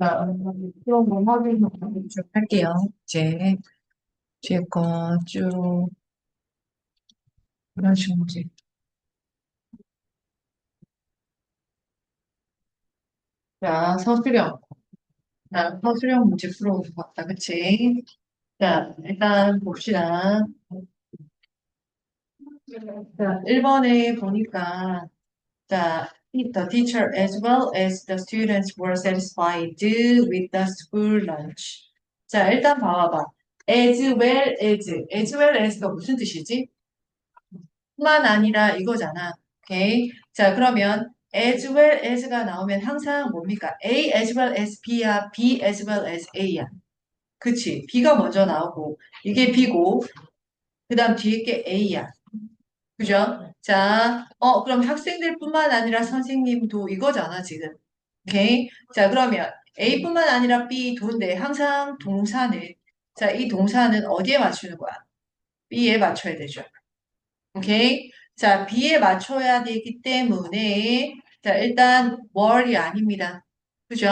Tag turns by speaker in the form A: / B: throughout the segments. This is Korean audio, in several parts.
A: 자, 그런 거 확인 좀 할게요. 이제 뒤에 거 쭉 이런 식으로 이제. 자, 서술형. 자, 서술형 문제 풀어보고 봤다. 그치? 자, 일단 봅시다. 자, 1번에 보니까, 자, the teacher as well as the students were satisfied with the school lunch. 자, 일단 봐봐. as well as well as가 무슨 뜻이지? 뿐만 아니라 이거잖아. 오케이. 자, 그러면 as well as가 나오면 항상 뭡니까? A as well as B야, B as well as A야. 그치? B가 먼저 나오고, 이게 B고, 그 다음 뒤에 게 A야. 그죠? 자, 그럼 학생들뿐만 아니라 선생님도 이거잖아, 지금. 오케이? 자, 그러면 A뿐만 아니라 B 도인데 항상 동사는, 자, 이 동사는 어디에 맞추는 거야? B에 맞춰야 되죠. 오케이? 자, B에 맞춰야 되기 때문에, 자, 일단, were이 아닙니다. 그죠?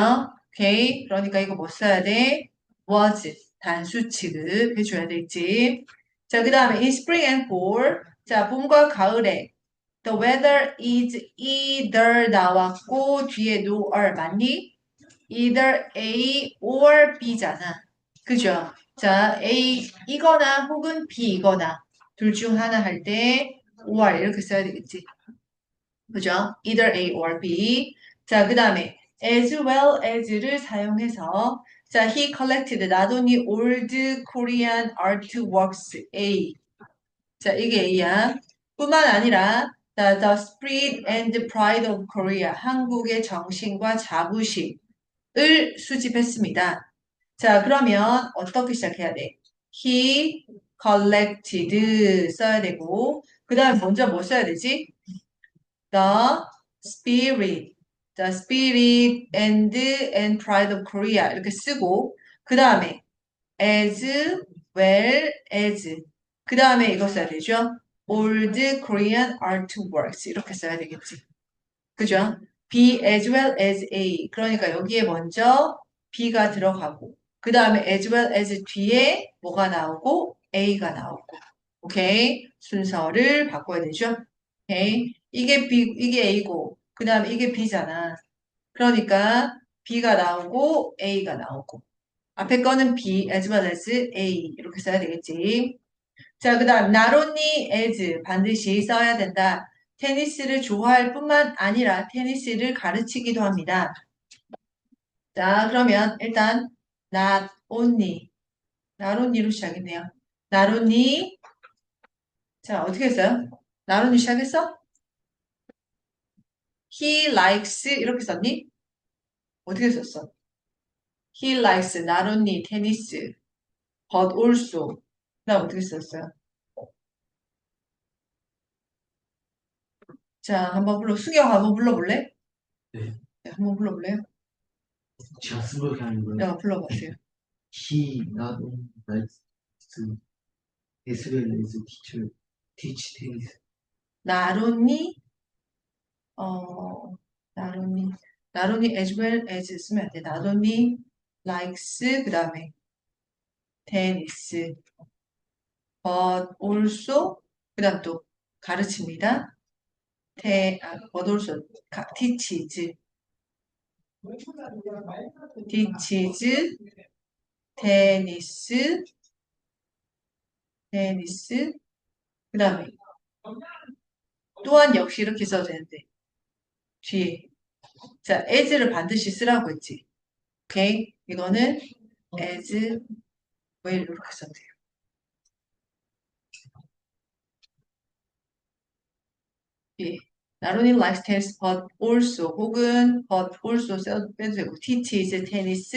A: 오케이? 그러니까 이거 뭐 써야 돼? was. 단수 취급해줘야 되지. 자, 그 다음에 in spring and fall. 자, 봄과 가을에 the weather is either 나왔고, 뒤에 no or 맞니? either A or B잖아. 그죠? 자, A 이거나 혹은 B 이거나 둘 중 하나 할 때 or 이렇게 써야 되겠지. 그죠? either A or B. 자, 그 다음에 as well as를 사용해서 자, he collected not only old Korean artworks A. 자, 이게 A야. 뿐만 아니라 the spirit and pride of Korea. 한국의 정신과 자부심. 을 수집했습니다. 자, 그러면 어떻게 시작해야 돼? He collected 써야 되고, 그 다음에 먼저 뭐 써야 되지? The spirit, the spirit and pride of Korea 이렇게 쓰고, 그 다음에 as well as, 그 다음에 이거 써야 되죠? Old Korean artworks 이렇게 써야 되겠지. 그죠? B as well as A. 그러니까 여기에 먼저 B가 들어가고, 그 다음에 as well as 뒤에 뭐가 나오고, A가 나오고. 오케이? 순서를 바꿔야 되죠? 오케이? 이게 B, 이게 A고, 그 다음에 이게 B잖아. 그러니까 B가 나오고, A가 나오고. 앞에 거는 B as well as A. 이렇게 써야 되겠지. 자, 그 다음, not only as 반드시 써야 된다. 테니스를 좋아할 뿐만 아니라 테니스를 가르치기도 합니다. 자, 그러면 일단 not only, not only로 시작했네요. not only, 자, 어떻게 했어요? not only 시작했어? He likes 이렇게 썼니? 어떻게 썼어? He likes not only tennis, but also. 나 어떻게 썼어요? 자, 한번 수경 한번 불러볼래?
B: 네.
A: 네, 한번 불러볼래요?
B: 제가 쓴 게 아니고요.
A: 네, 불러보세요.
B: He not only likes to as well as teacher teach tennis.
A: not only 나론이, 나론이 as well as 쓰면 안 돼. 나론이 likes, 그 다음에 tennis, but also, 그 다음 또 가르칩니다. but also, teaches, teaches, tennis, tennis, 그 다음에 또한 역시 이렇게 써도 되는데, 뒤에. 자, as를 반드시 쓰라고 했지. 오케이? 이거는 as well 이렇게 써도 돼요. 예. Not only likes tennis, but also 혹은 but also 써도 되고 teaches tennis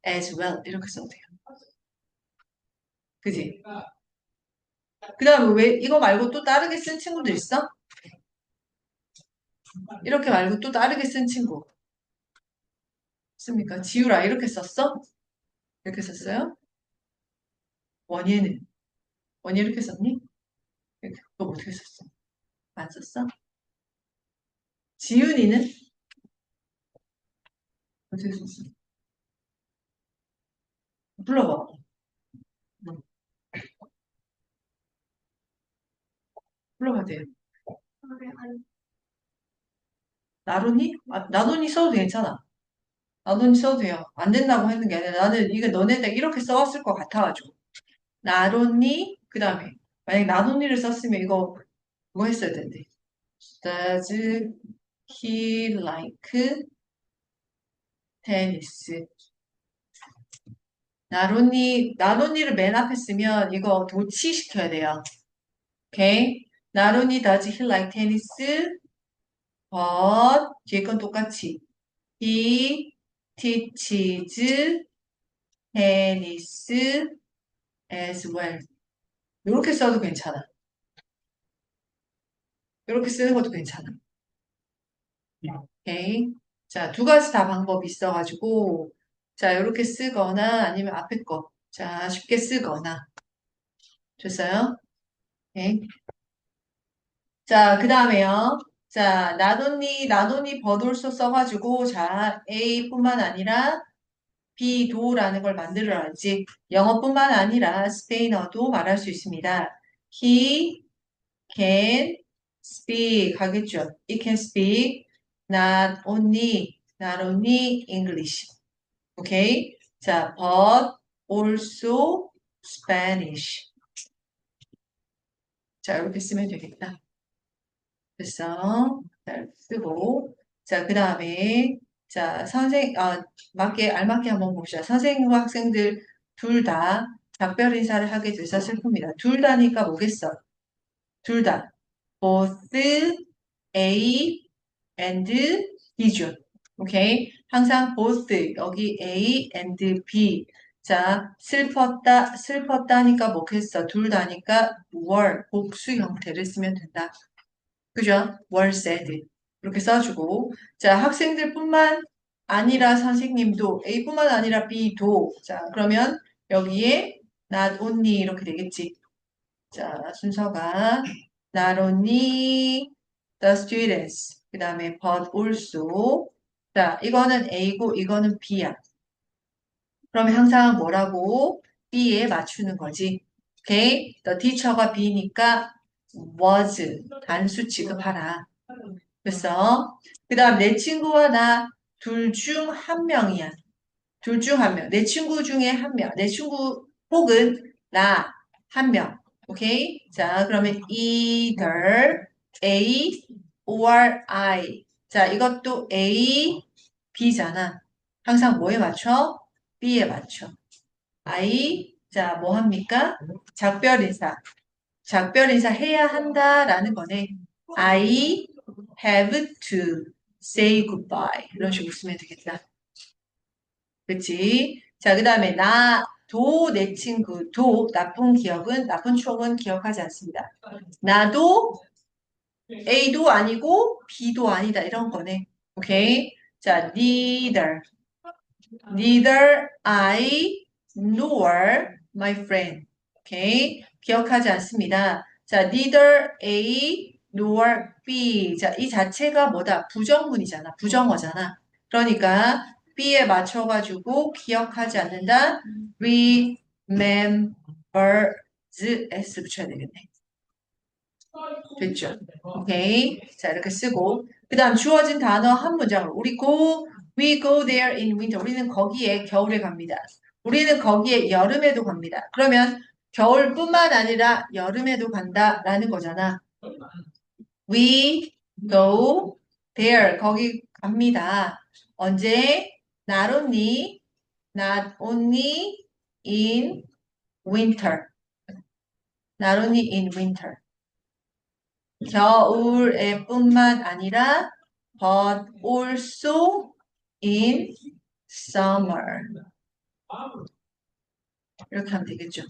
A: as well 이렇게 써도 돼요. 그지? 그 다음에 왜 이거 말고 또 다르게 쓴 친구들 있어? 이렇게 말고 또 다르게 쓴 친구 있습니까? 지우라 이렇게 썼어? 이렇게 썼어요? 원예는? 원예 이렇게 썼니? 이렇게 너 어떻게 썼어? 안 썼어? 지윤이는? 어떻게 썼어? 불러봐. 응, 불러봐 돼. 나론니? 나론니 써도 괜찮아. 나론니 써도 돼요. 안 된다고 했는 게 아니라 나는 이게 너네들 이렇게 써왔을 것 같아가지고. 나론니, 그 다음에 만약에 나론니를 썼으면 이거 뭐 했어야 된대. Does he like tennis? 나론니를 맨 앞에 쓰면 이거 도치시켜야 돼요. 오케이? 나론니 does he like tennis? But 뒤에 건 똑같이 he teaches tennis as well. 이렇게 써도 괜찮아. 이렇게 쓰는 것도 괜찮아. 오케이? 자, 두 가지 다 방법이 있어가지고 자, 이렇게 쓰거나 아니면 앞에 거. 자, 쉽게 쓰거나. 됐어요? 오케이? 자, 그 다음에요. 자, 나돈니 버돌소 써가지고, 자, A뿐만 아니라 B도라는 걸 만들어야지. 영어뿐만 아니라 스페인어도 말할 수 있습니다. He can speak 하겠죠. He can speak not only English. 오케이? 자, but also Spanish. 자, 이렇게 쓰면 되겠다. 됐어. 잘 쓰고. 자, 그 다음에, 자, 맞게, 알맞게 한번 봅시다. 선생님과 학생들 둘 다 작별 인사를 하게 돼서 슬픕니다. 둘 다니까 뭐겠어? 둘 다. both A and B죠. 오케이? 항상 both, 여기 A and B. 자, 슬펐다니까 뭐겠어? 둘 다니까 were, 복수 형태를 쓰면 된다. 그죠? were said. 이렇게 써주고. 자, 학생들뿐만 아니라 선생님도, A뿐만 아니라 B도. 자, 그러면 여기에 not only 이렇게 되겠지. 자, 순서가 not only the students. 그 다음에 but also. 자, 이거는 A고 이거는 B야. 그러면 항상 뭐라고? B에 맞추는 거지. 오케이? The teacher가 B니까 was 단수 취급하라. 됐어? 그 다음 내 친구와 나 둘 중 한 명이야. 둘 중 한 명. 내 친구 중에 한 명. 내 친구 혹은 나 한 명. 오케이? 자, 그러면 either A or I. 자, 이것도 A, B잖아. 항상 뭐에 맞춰? B에 맞춰. I, 자, 뭐 합니까? 작별 인사. 작별 인사 해야 한다라는 거네. I have to say goodbye. 이런 식으로 쓰면 되겠다. 그치? 자, 그 다음에 내 친구, 나쁜 추억은 기억하지 않습니다. 나도 A도 아니고 B도 아니다. 이런 거네. 오케이? 자, neither I nor my friend. 오케이? 기억하지 않습니다. 자, neither A nor B. 자, 이 자체가 뭐다? 부정문이잖아. 부정어잖아. 그러니까 B에 맞춰가지고 기억하지 않는다. remembers S 붙여야 되겠네. 됐죠? 오케이. 자, 이렇게 쓰고. 그 다음 주어진 단어 한 문장으로. we go there in winter. 우리는 거기에 겨울에 갑니다. 우리는 거기에 여름에도 갑니다. 그러면 겨울뿐만 아니라 여름에도 간다라는 거잖아. We go there. 거기 갑니다. 언제? Not only in winter. Not only in winter. 겨울에 뿐만 아니라 but also in summer. 이렇게 하면 되겠죠.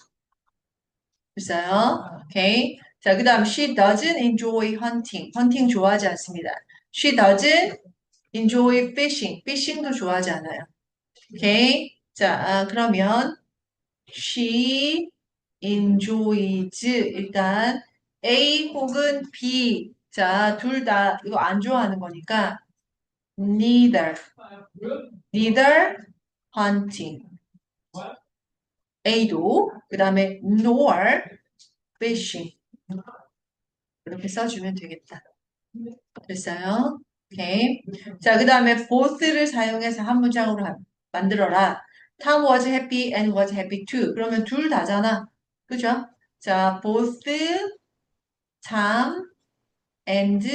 A: 됐어요? 오케이. 자, 그 다음 she doesn't enjoy hunting. 헌팅 좋아하지 않습니다. She doesn't enjoy fishing. fishing도 좋아하지 않아요. 오케이. 자, 그러면 she enjoys 일단 A 혹은 B. 자, 둘 다 이거 안 좋아하는 거니까 neither hunting. A도 그 다음에 nor fishing 이렇게 써주면 되겠다. 됐어요? 오케이. 자, 그 다음에 both를 사용해서 한 문장으로 만들어라. Tom was happy and was happy too. 그러면 둘 다잖아. 그죠? 자, both Tom and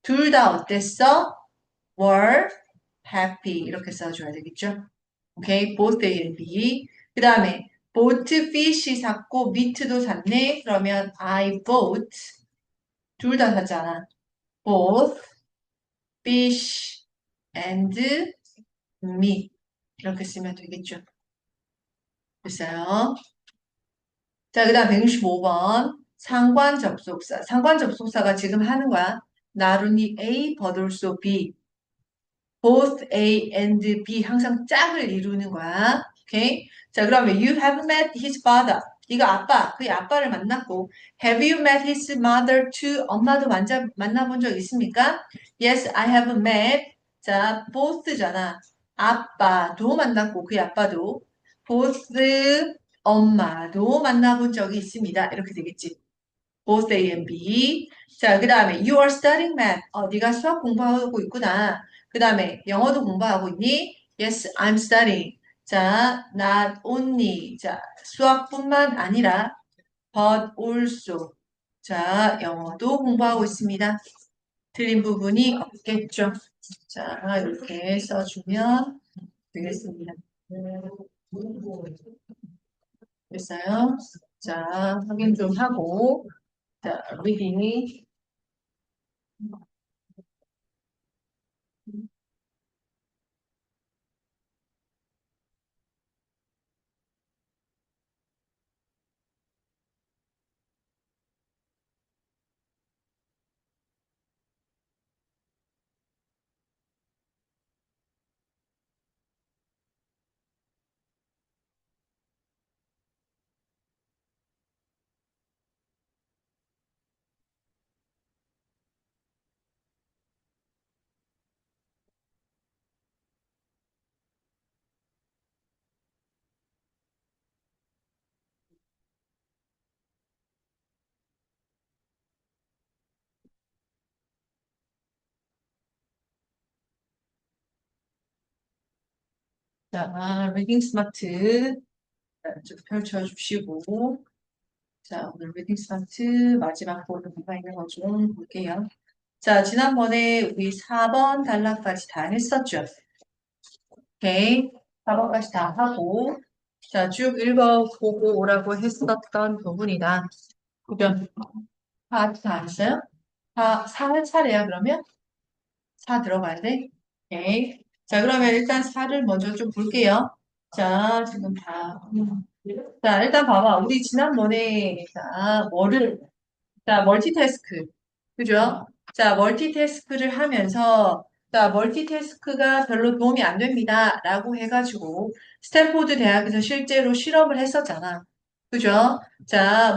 A: 둘 다 어땠어? were happy 이렇게 써줘야 되겠죠? 오케이, both A and B. 그 다음에 bought fish 샀고 meat도 샀네. 그러면 I bought 둘 다 샀잖아. both fish and meat 이렇게 쓰면 되겠죠. 됐어요. 자, 그 다음 165번 상관 접속사. 상관 접속사가 지금 하는 거야. Not only A but also B. both A and B 항상 짝을 이루는 거야. 오케이? 자, 그러면 you have met his father. 네가 아빠, 그의 아빠를 만났고 have you met his mother too? 엄마도 만나본 적 있습니까? Yes, I have met. 자, both잖아. 아빠도 만났고 그의 아빠도 both 엄마도 만나본 적이 있습니다. 이렇게 되겠지. both A and B. 자, 그 다음에 you are studying math. 네가 수학 공부하고 있구나. 그 다음에 영어도 공부하고 있니? Yes, I'm studying. 자, not only. 자, 수학뿐만 아니라 but also. 자, 영어도 공부하고 있습니다. 틀린 부분이 없겠죠. 자, 이렇게 써주면 되겠습니다. 됐어요? 자, 확인 좀 하고. 자, 리딩이 자, 리딩 스마트 좀 펼쳐주시고 자, 오늘 리딩 스마트 마지막 보는 뭐가 있는 거 좀 볼게요. 자, 지난번에 우리 4번 단락까지 다 했었죠. 오케이. 4번까지 다 하고 자, 쭉 읽어보고 오라고 했었던 부분이다. 그죠? 다 했어요? 다 4차례야 그러면? 4 들어가야 돼? 오케이. 자, 그러면 일단 4를 먼저 좀 볼게요. 자, 지금 다. 자, 일단 봐봐. 우리 지난번에, 자, 멀티태스크. 그죠? 자, 멀티태스크를 하면서, 자, 멀티태스크가 별로 도움이 안 됩니다. 라고 해가지고, 스탠포드 대학에서 실제로 실험을 했었잖아. 그죠? 자,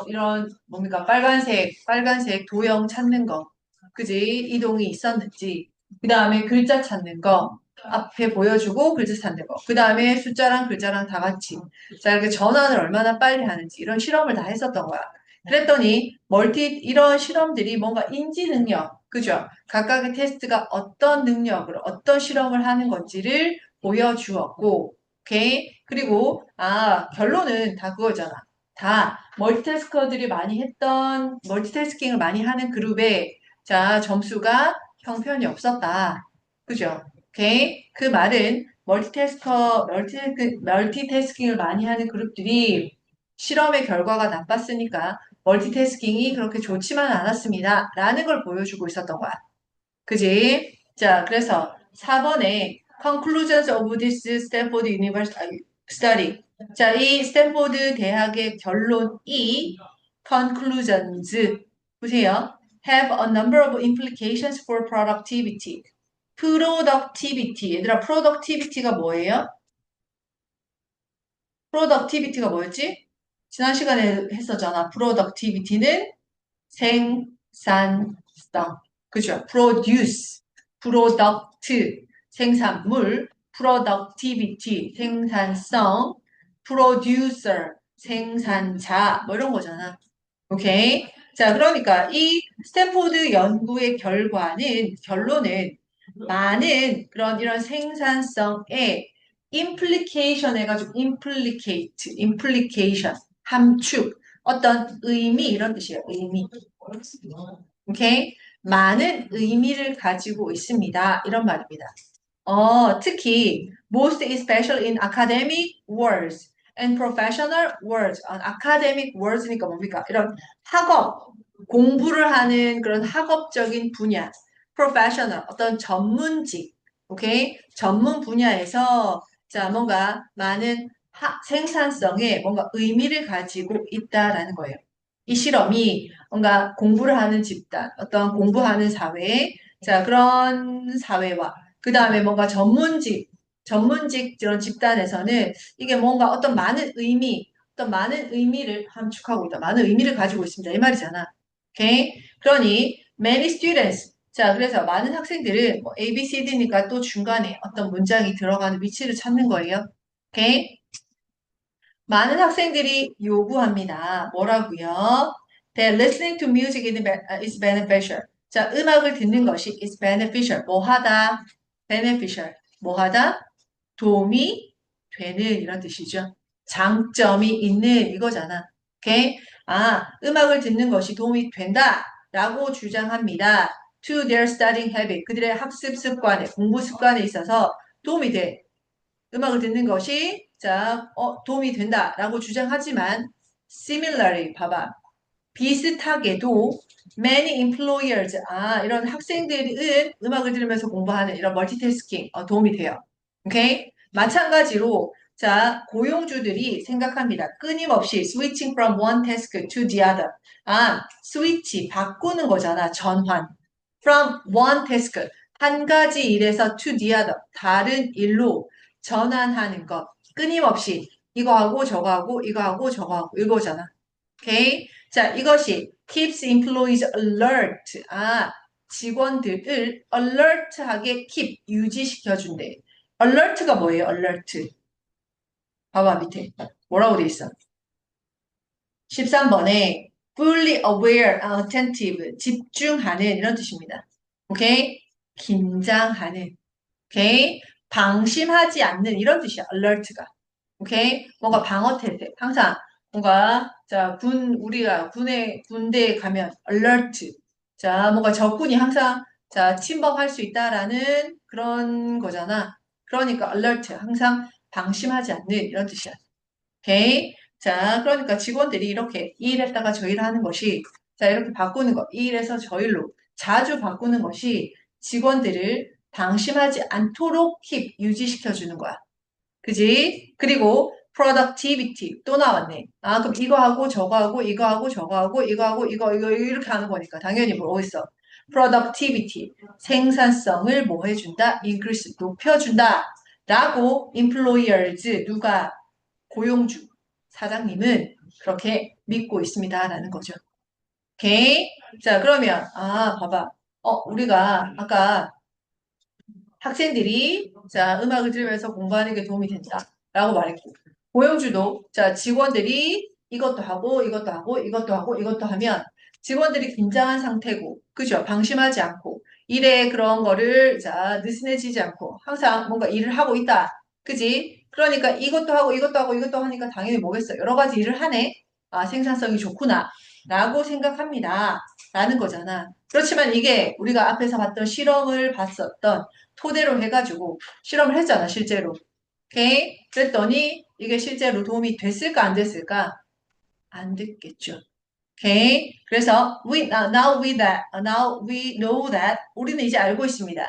A: 이런, 뭡니까, 빨간색 도형 찾는 거. 그지? 이동이 있었는지. 그 다음에 글자 찾는 거. 앞에 보여주고 글자 찾는 거. 그 다음에 숫자랑 글자랑 다 같이. 자, 이렇게 전환을 얼마나 빨리 하는지. 이런 실험을 다 했었던 거야. 그랬더니 이런 실험들이 뭔가 인지 능력, 그죠? 각각의 테스트가 어떤 능력으로 어떤 실험을 하는 건지를 보여주었고, 오케이? 그리고 결론은 다 그거잖아. 다 멀티태스킹을 많이 하는 그룹에 자, 점수가 형편이 없었다. 그죠? 오케이? 그 말은 멀티태스킹을 많이 하는 그룹들이 실험의 결과가 나빴으니까 멀티태스킹이 그렇게 좋지만 않았습니다. 라는 걸 보여주고 있었던 거야. 그지? 자, 그래서 4번에 Conclusions of this Stanford University Study. 자, 이 스탠포드 대학의 결론이 conclusions. 보세요. have a number of implications for productivity. productivity. 얘들아, productivity가 뭐예요? productivity가 뭐였지? 지난 시간에 했었잖아. productivity는 생산성. 그죠? produce, product, 생산물. productivity, 생산성, producer, 생산자, 뭐 이런 거잖아. 오케이? 자, 그러니까 이 스탠포드 연구의 결론은 많은 그런 이런 생산성에 implication 해가지고 implication, 함축, 어떤 의미 이런 뜻이에요. 의미. 오케이? 많은 의미를 가지고 있습니다. 이런 말입니다. 특히 most especially in academic words and professional words. academic words니까 뭡니까? 이런 학업, 공부를 하는 그런 학업적인 분야, professional, 어떤 전문직, 오케이? 전문 분야에서 자, 뭔가 많은 생산성에 뭔가 의미를 가지고 있다라는 거예요. 이 실험이 뭔가 공부를 하는 집단, 어떤 공부하는 사회, 자, 그런 사회와 그 다음에 뭔가 전문직 이런 집단에서는 이게 뭔가 어떤 많은 의미, 어떤 많은 의미를 함축하고 있다. 많은 의미를 가지고 있습니다. 이 말이잖아. 오케이? 그러니, many students. 자, 그래서 많은 학생들은 뭐 A, B, C, D니까 또 중간에 어떤 문장이 들어가는 위치를 찾는 거예요. 오케이? 많은 학생들이 요구합니다. 뭐라고요? That listening to music is beneficial. 자, 음악을 듣는 것이 is beneficial. 뭐 하다? beneficial. 뭐 하다? 도움이 되는 이런 뜻이죠. 장점이 있는 이거잖아. 오케이? 음악을 듣는 것이 도움이 된다라고 주장합니다. To their studying habit. 그들의 학습 습관에, 공부 습관에 있어서 도움이 돼. 음악을 듣는 것이 자, 도움이 된다라고 주장하지만 similarly 봐봐. 비슷하게도 many employers 이런 학생들은 음악을 들으면서 공부하는 이런 멀티태스킹 도움이 돼요. 오케이? 마찬가지로 자, 고용주들이 생각합니다. 끊임없이 switching from one task to the other. 스위치 바꾸는 거잖아. 전환. from one task 한 가지 일에서 to the other 다른 일로 전환하는 것. 끊임없이 이거 하고 저거 하고 이거 하고 저거 하고 이거잖아. 오케이? 자, 이것이 keeps employees alert. 직원들을 alert하게 keep 유지시켜준대. alert가 뭐예요? alert. 봐봐 밑에 뭐라고 돼 있어? 13번에 fully aware, attentive, 집중하는 이런 뜻입니다. 오케이? 긴장하는. 오케이? 방심하지 않는 이런 뜻이야. alert가. 오케이? 뭔가 방어 태세. 항상 뭔가 자, 우리가 군대에 가면 alert. 자, 뭔가 적군이 항상 자, 침범할 수 있다라는 그런 거잖아. 그러니까 alert. 항상 방심하지 않는 이런 뜻이야. 오케이? 자, 그러니까 직원들이 이렇게 이 일했다가 저 일을 하는 것이 자, 이렇게 바꾸는 거. 이 일에서 저 일로 자주 바꾸는 것이 직원들을 방심하지 않도록 유지시켜 주는 거야. 그지? 그리고 productivity 또 나왔네. 그럼 이거 하고 저거 하고 이거 하고 저거 하고 이거 하고 이거 이렇게 하는 거니까 당연히 뭐 있어? productivity 생산성을 뭐 해준다? increase 높여준다. 라고 employers 누가 고용주 사장님은 그렇게 믿고 있습니다라는 거죠. 오케이? 자, 그러면 봐봐. 우리가 아까 학생들이 자, 음악을 들으면서 공부하는 게 도움이 된다라고 말했고 고용주도 자, 직원들이 이것도 하고 이것도 하고 이것도 하고 이것도 하면 직원들이 긴장한 상태고 그죠? 방심하지 않고 일에 그런 거를 자, 느슨해지지 않고 항상 뭔가 일을 하고 있다. 그지? 그러니까 이것도 하고 이것도 하고 이것도 하니까 당연히 뭐겠어? 여러 가지 일을 하네. 생산성이 좋구나. 라고 생각합니다. 라는 거잖아. 그렇지만 이게 우리가 앞에서 봤던 실험을 봤었던 토대로 해가지고 실험을 했잖아, 실제로. 오케이? 그랬더니 이게 실제로 도움이 됐을까, 안 됐을까? 안 됐겠죠. 오케이? 그래서 now we know that 우리는 이제 알고 있습니다.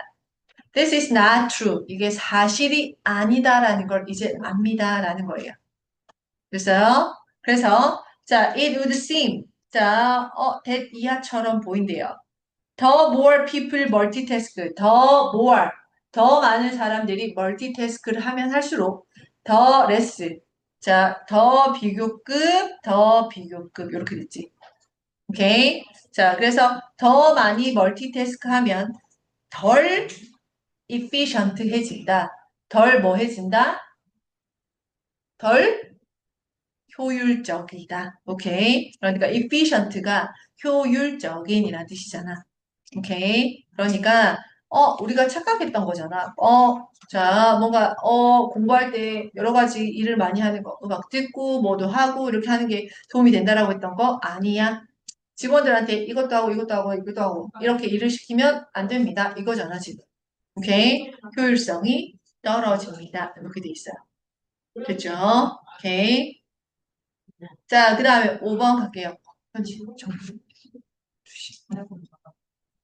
A: This is not true. 이게 사실이 아니다라는 걸 이제 압니다라는 거예요. 그래서 자, it would seem 자, that 이하처럼 보인대요. 더 more people multitask, 더 많은 사람들이 멀티태스크를 하면 할수록 더 less, 자, 더 비교급 이렇게 됐지. 오케이? 자, 그래서 더 많이 멀티태스크 하면 덜 efficient해진다. 덜 뭐해진다? 덜 효율적이다. 오케이. 그러니까 efficient가 효율적인이라는 뜻이잖아. 오케이. 그러니까 우리가 착각했던 거잖아. 자, 뭔가 공부할 때 여러 가지 일을 많이 하는 거, 음악 듣고 뭐도 하고 이렇게 하는 게 도움이 된다라고 했던 거 아니야. 직원들한테 이것도 하고 이것도 하고 이것도 하고 이렇게 일을 시키면 안 됩니다. 이거잖아, 지금. 오케이. 효율성이 떨어집니다. 이렇게 돼 있어요. 됐죠? 오케이. 자, 그 다음에 5번 갈게요. 편지.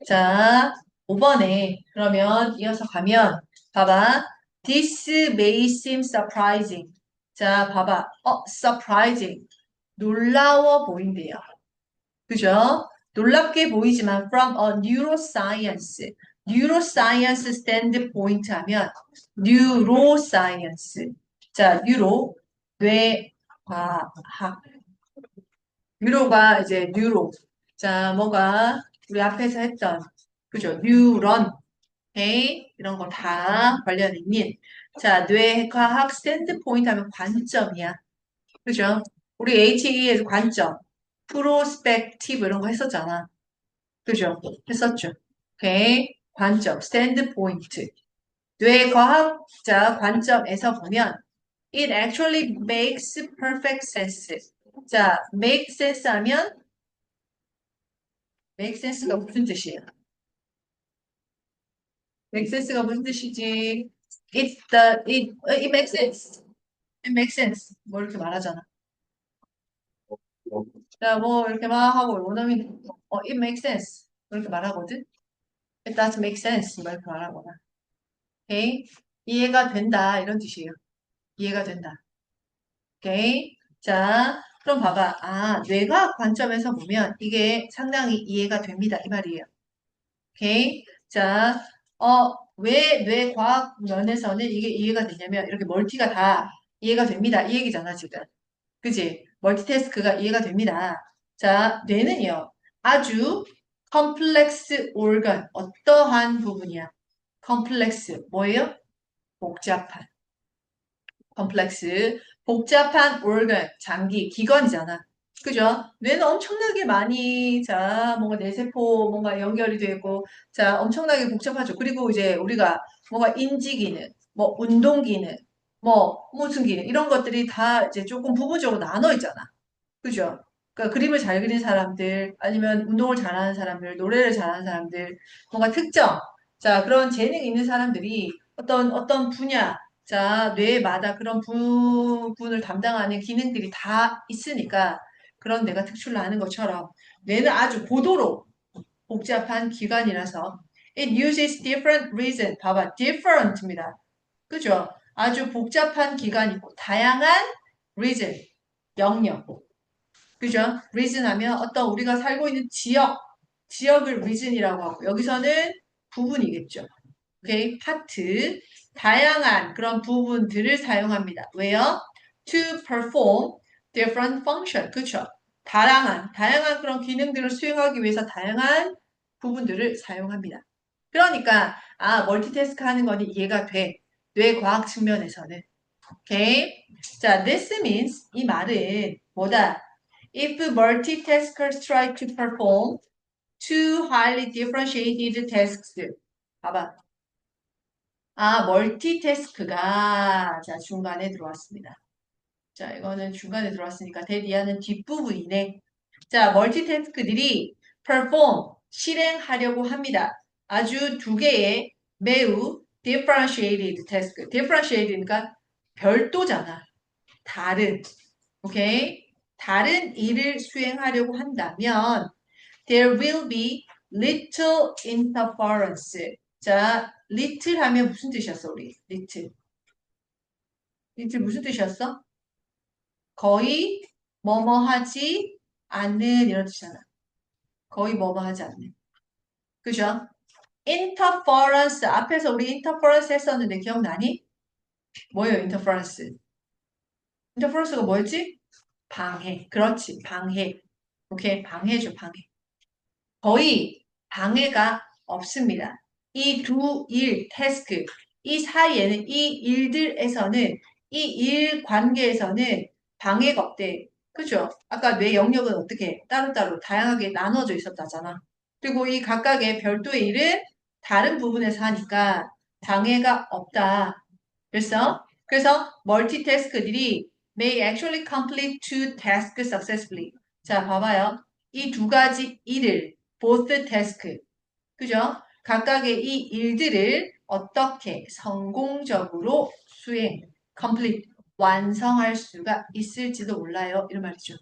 A: 자, 5번에 그러면 이어서 가면 봐봐. This may seem surprising. 자, 봐봐. surprising. 놀라워 보인대요. 그죠? 놀랍게 보이지만 from a neuroscience. neuroscience standpoint 하면 neuroscience. 자, neuro 뇌과학. 뉴로가 이제 뉴로. 자, 뭐가 우리 앞에서 했던 그죠? 뉴런, 오케이? 이런 거 다 관련 있는. 자, 뇌과학 스탠드 포인트 하면 관점이야. 그죠? 우리 HE에서 관점, 프로스펙티브 이런 거 했었잖아. 그죠? 했었죠. 오케이? 관점, 스탠드 포인트. 뇌과학자 관점에서 보면 it actually makes perfect sense. 자, make sense 하면 make sense가 무슨 뜻이에요? make sense가 무슨 뜻이지? It makes sense. It makes sense. 뭐 이렇게 말하잖아. 자, 뭐 이렇게 막 하고 원어민 it makes sense. 뭐 이렇게 말하거든. It does make sense. 뭐 이렇게 말하거나. 오케이? 이해가 된다 이런 뜻이에요. 이해가 된다. 오케이? 자, 그럼 봐봐. 뇌과학 관점에서 보면 이게 상당히 이해가 됩니다. 이 말이에요. 오케이? 자, 왜 뇌과학 면에서는 이게 이해가 되냐면 이렇게 멀티가 다 이해가 됩니다. 이 얘기잖아, 지금. 그지? 멀티태스크가 이해가 됩니다. 자, 뇌는요. 아주 컴플렉스 organ, 어떠한 부분이야? 컴플렉스, 뭐예요? 복잡한. 컴플렉스, 복잡한 organ, 장기, 기관이잖아. 그죠? 뇌는 엄청나게 많이, 자, 뭔가 뇌세포, 뭔가 연결이 되고, 자, 엄청나게 복잡하죠. 그리고 이제 우리가 뭔가 인지 기능, 뭐 운동 기능, 뭐 무슨 기능, 이런 것들이 다 이제 조금 부분적으로 나눠 있잖아. 그죠? 그러니까 그림을 잘 그리는 사람들, 아니면 운동을 잘하는 사람들, 노래를 잘하는 사람들, 뭔가 특정, 자, 그런 재능이 있는 사람들이 어떤 분야, 자, 뇌마다 그런 부분을 담당하는 기능들이 다 있으니까 그런 뇌가 특출을 하는 것처럼 뇌는 아주 고도로 복잡한 기관이라서 it uses different reason. 봐봐, different입니다. 그죠? 아주 복잡한 기관이고 다양한 reason, 영역. 그죠? reason 하면 어떤 우리가 살고 있는 지역을 region이라고 하고 여기서는 부분이겠죠. 오케이? 파트, 다양한 그런 부분들을 사용합니다. 왜요? To perform different function. 그쵸? 다양한 그런 기능들을 수행하기 위해서 다양한 부분들을 사용합니다. 그러니까, 멀티태스크 하는 거는 이해가 돼. 뇌과학 측면에서는. 오케이? 자, this means, 이 말은 뭐다? If multitaskers try to perform two highly differentiated tasks. 봐봐. 멀티태스크가 자 중간에 들어왔습니다. 자 이거는 중간에 들어왔으니까 대디하는 뒷부분이네. 자 멀티태스크들이 perform 실행하려고 합니다. 아주 두 개의 매우 differentiated task. differentiated니까 별도잖아. 다른. 오케이? 다른 일을 수행하려고 한다면 there will be little interference. 자, little 하면 무슨 뜻이었어, 우리? little. little 무슨 뜻이었어? 거의 뭐뭐 하지 않는 이런 뜻이잖아. 거의 뭐뭐 하지 않는. 그죠? interference. 앞에서 우리 interference 했었는데 기억나니? 뭐예요, interference? interference가 뭐였지? 방해. 그렇지, 방해. 오케이, 방해죠, 방해. 거의 방해가 없습니다. 이 두 일, 태스크, 이 사이에는 이 일들에서는 이 일 관계에서는 방해가 없대. 그죠? 아까 뇌 영역은 어떻게 따로따로 다양하게 나눠져 있었다잖아. 그리고 이 각각의 별도의 일은 다른 부분에서 하니까 방해가 없다. 그래서 멀티태스크들이 may actually complete two tasks successfully. 자, 봐봐요. 이 두 가지 일을 both task, 그죠? 각각의 이 일들을 어떻게 성공적으로 complete, 완성할 수가 있을지도 몰라요. 이런 말이죠.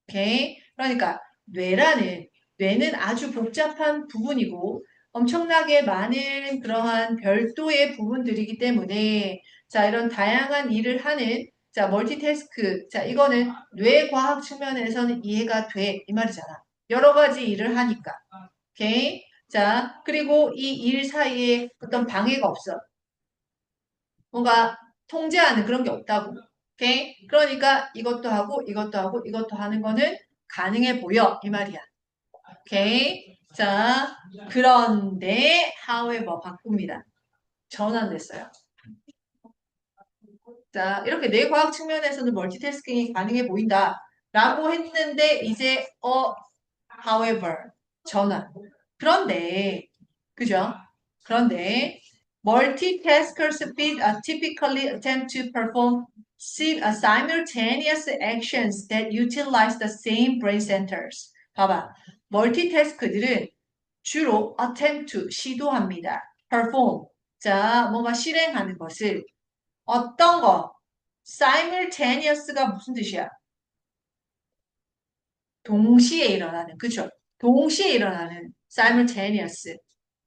A: 오케이? 그러니까 뇌는 아주 복잡한 부분이고 엄청나게 많은 그러한 별도의 부분들이기 때문에 자, 이런 다양한 일을 하는 자, 멀티태스크. 자, 이거는 뇌과학 측면에서는 이해가 돼. 이 말이잖아. 여러 가지 일을 하니까. 오케이? 자, 그리고 이 일 사이에 어떤 방해가 없어. 뭔가 통제하는 그런 게 없다고. 오케이? 그러니까 이것도 하고 이것도 하고 이것도 하는 거는 가능해 보여. 이 말이야. 오케이? 자, 그런데 however 바꿉니다. 전환됐어요. 자, 이렇게 뇌과학 측면에서는 멀티태스킹이 가능해 보인다. 라고 했는데 이제 however 전환. 그런데 그죠? 그런데 multitaskers typically attempt to perform simultaneous actions that utilize the same brain centers. 봐봐. 멀티태스크들은 주로 attempt to 시도합니다. perform. 자, 뭔가 실행하는 것을 어떤 거? simultaneous가 무슨 뜻이야? 동시에 일어나는, 그죠? 동시에 일어나는 simultaneous.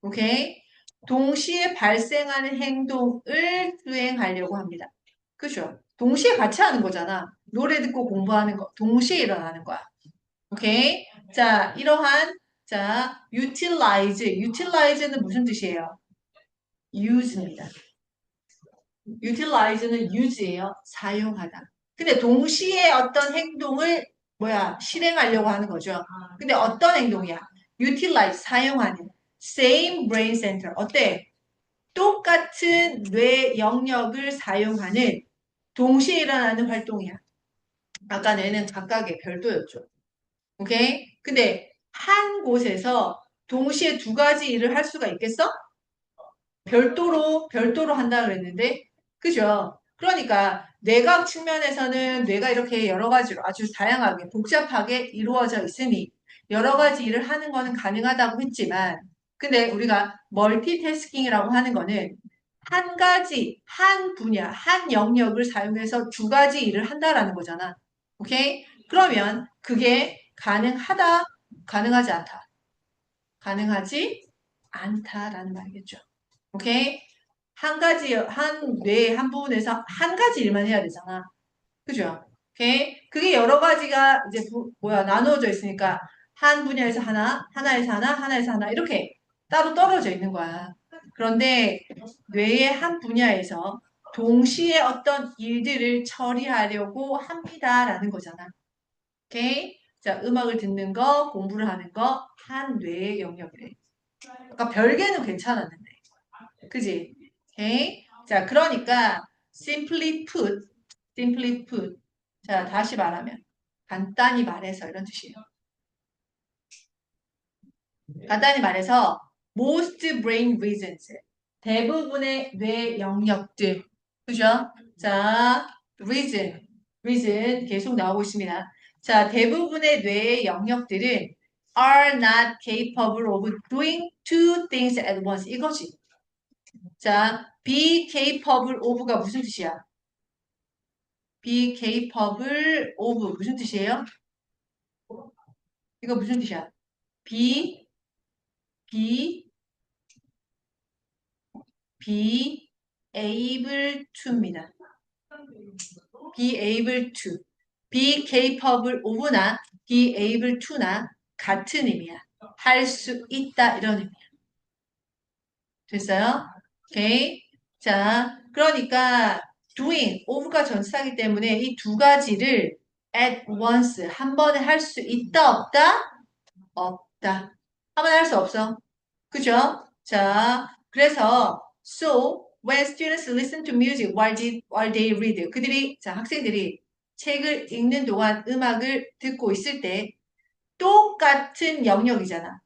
A: 오케이? 동시에 발생하는 행동을 수행하려고 합니다. 그죠? 동시에 같이 하는 거잖아. 노래 듣고 공부하는 거. 동시에 일어나는 거야. 오케이? 자, 자, utilize는 무슨 뜻이에요? use입니다. utilize는 use예요. 사용하다. 근데 동시에 어떤 행동을 실행하려고 하는 거죠. 근데 어떤 행동이야? utilize, 사용하는. same brain center. 어때? 똑같은 뇌 영역을 사용하는 동시에 일어나는 활동이야. 아까 뇌는 각각의 별도였죠. 오케이? 근데 한 곳에서 동시에 두 가지 일을 할 수가 있겠어? 별도로 한다 그랬는데, 그죠? 그러니까 뇌과학 측면에서는 뇌가 이렇게 여러 가지로 아주 다양하게 복잡하게 이루어져 있으니 여러 가지 일을 하는 거는 가능하다고 했지만, 근데 우리가 멀티태스킹이라고 하는 거는 한 가지, 한 분야, 한 영역을 사용해서 두 가지 일을 한다라는 거잖아. 오케이? 그러면 그게 가능하지 않다. 가능하지 않다라는 말이겠죠. 오케이? 뇌의 한 부분에서 한 가지 일만 해야 되잖아. 그죠? 오케이? 그게 여러 가지가 이제 나누어져 있으니까 한 분야에서 하나에서 하나, 하나에서 하나, 이렇게 따로 떨어져 있는 거야. 그런데 뇌의 한 분야에서 동시에 어떤 일들을 처리하려고 합니다라는 거잖아. 오케이? 자, 음악을 듣는 거, 공부를 하는 거, 한 뇌의 영역이래. 그러니까 별개는 괜찮았는데. 그지? 오케이? 자, 그러니까 simply put. 자, 다시 말하면 간단히 말해서 이런 뜻이에요. 간단히 말해서 most brain regions. 대부분의 뇌 영역들. 그죠? 자, region 계속 나오고 있습니다. 자, 대부분의 뇌의 영역들은 are not capable of doing two things at once. 이거지. 자, be capable of가 무슨 뜻이야? be capable of 무슨 뜻이에요? 이거 무슨 뜻이야? be, be, be able to입니다. be able to. be capable of나 be able to나 같은 의미야. 할 수 있다 이런 의미야. 됐어요? 오케이. 자, 그러니까 doing, of가 전치사이기 때문에 이 두 가지를 at once 한 번에 할 수 있다 없다? 없다. 한 번에 할 수 없어. 그죠? 자, 그래서 so When students listen to music while they read. 학생들이 책을 읽는 동안 음악을 듣고 있을 때 똑같은 영역이잖아.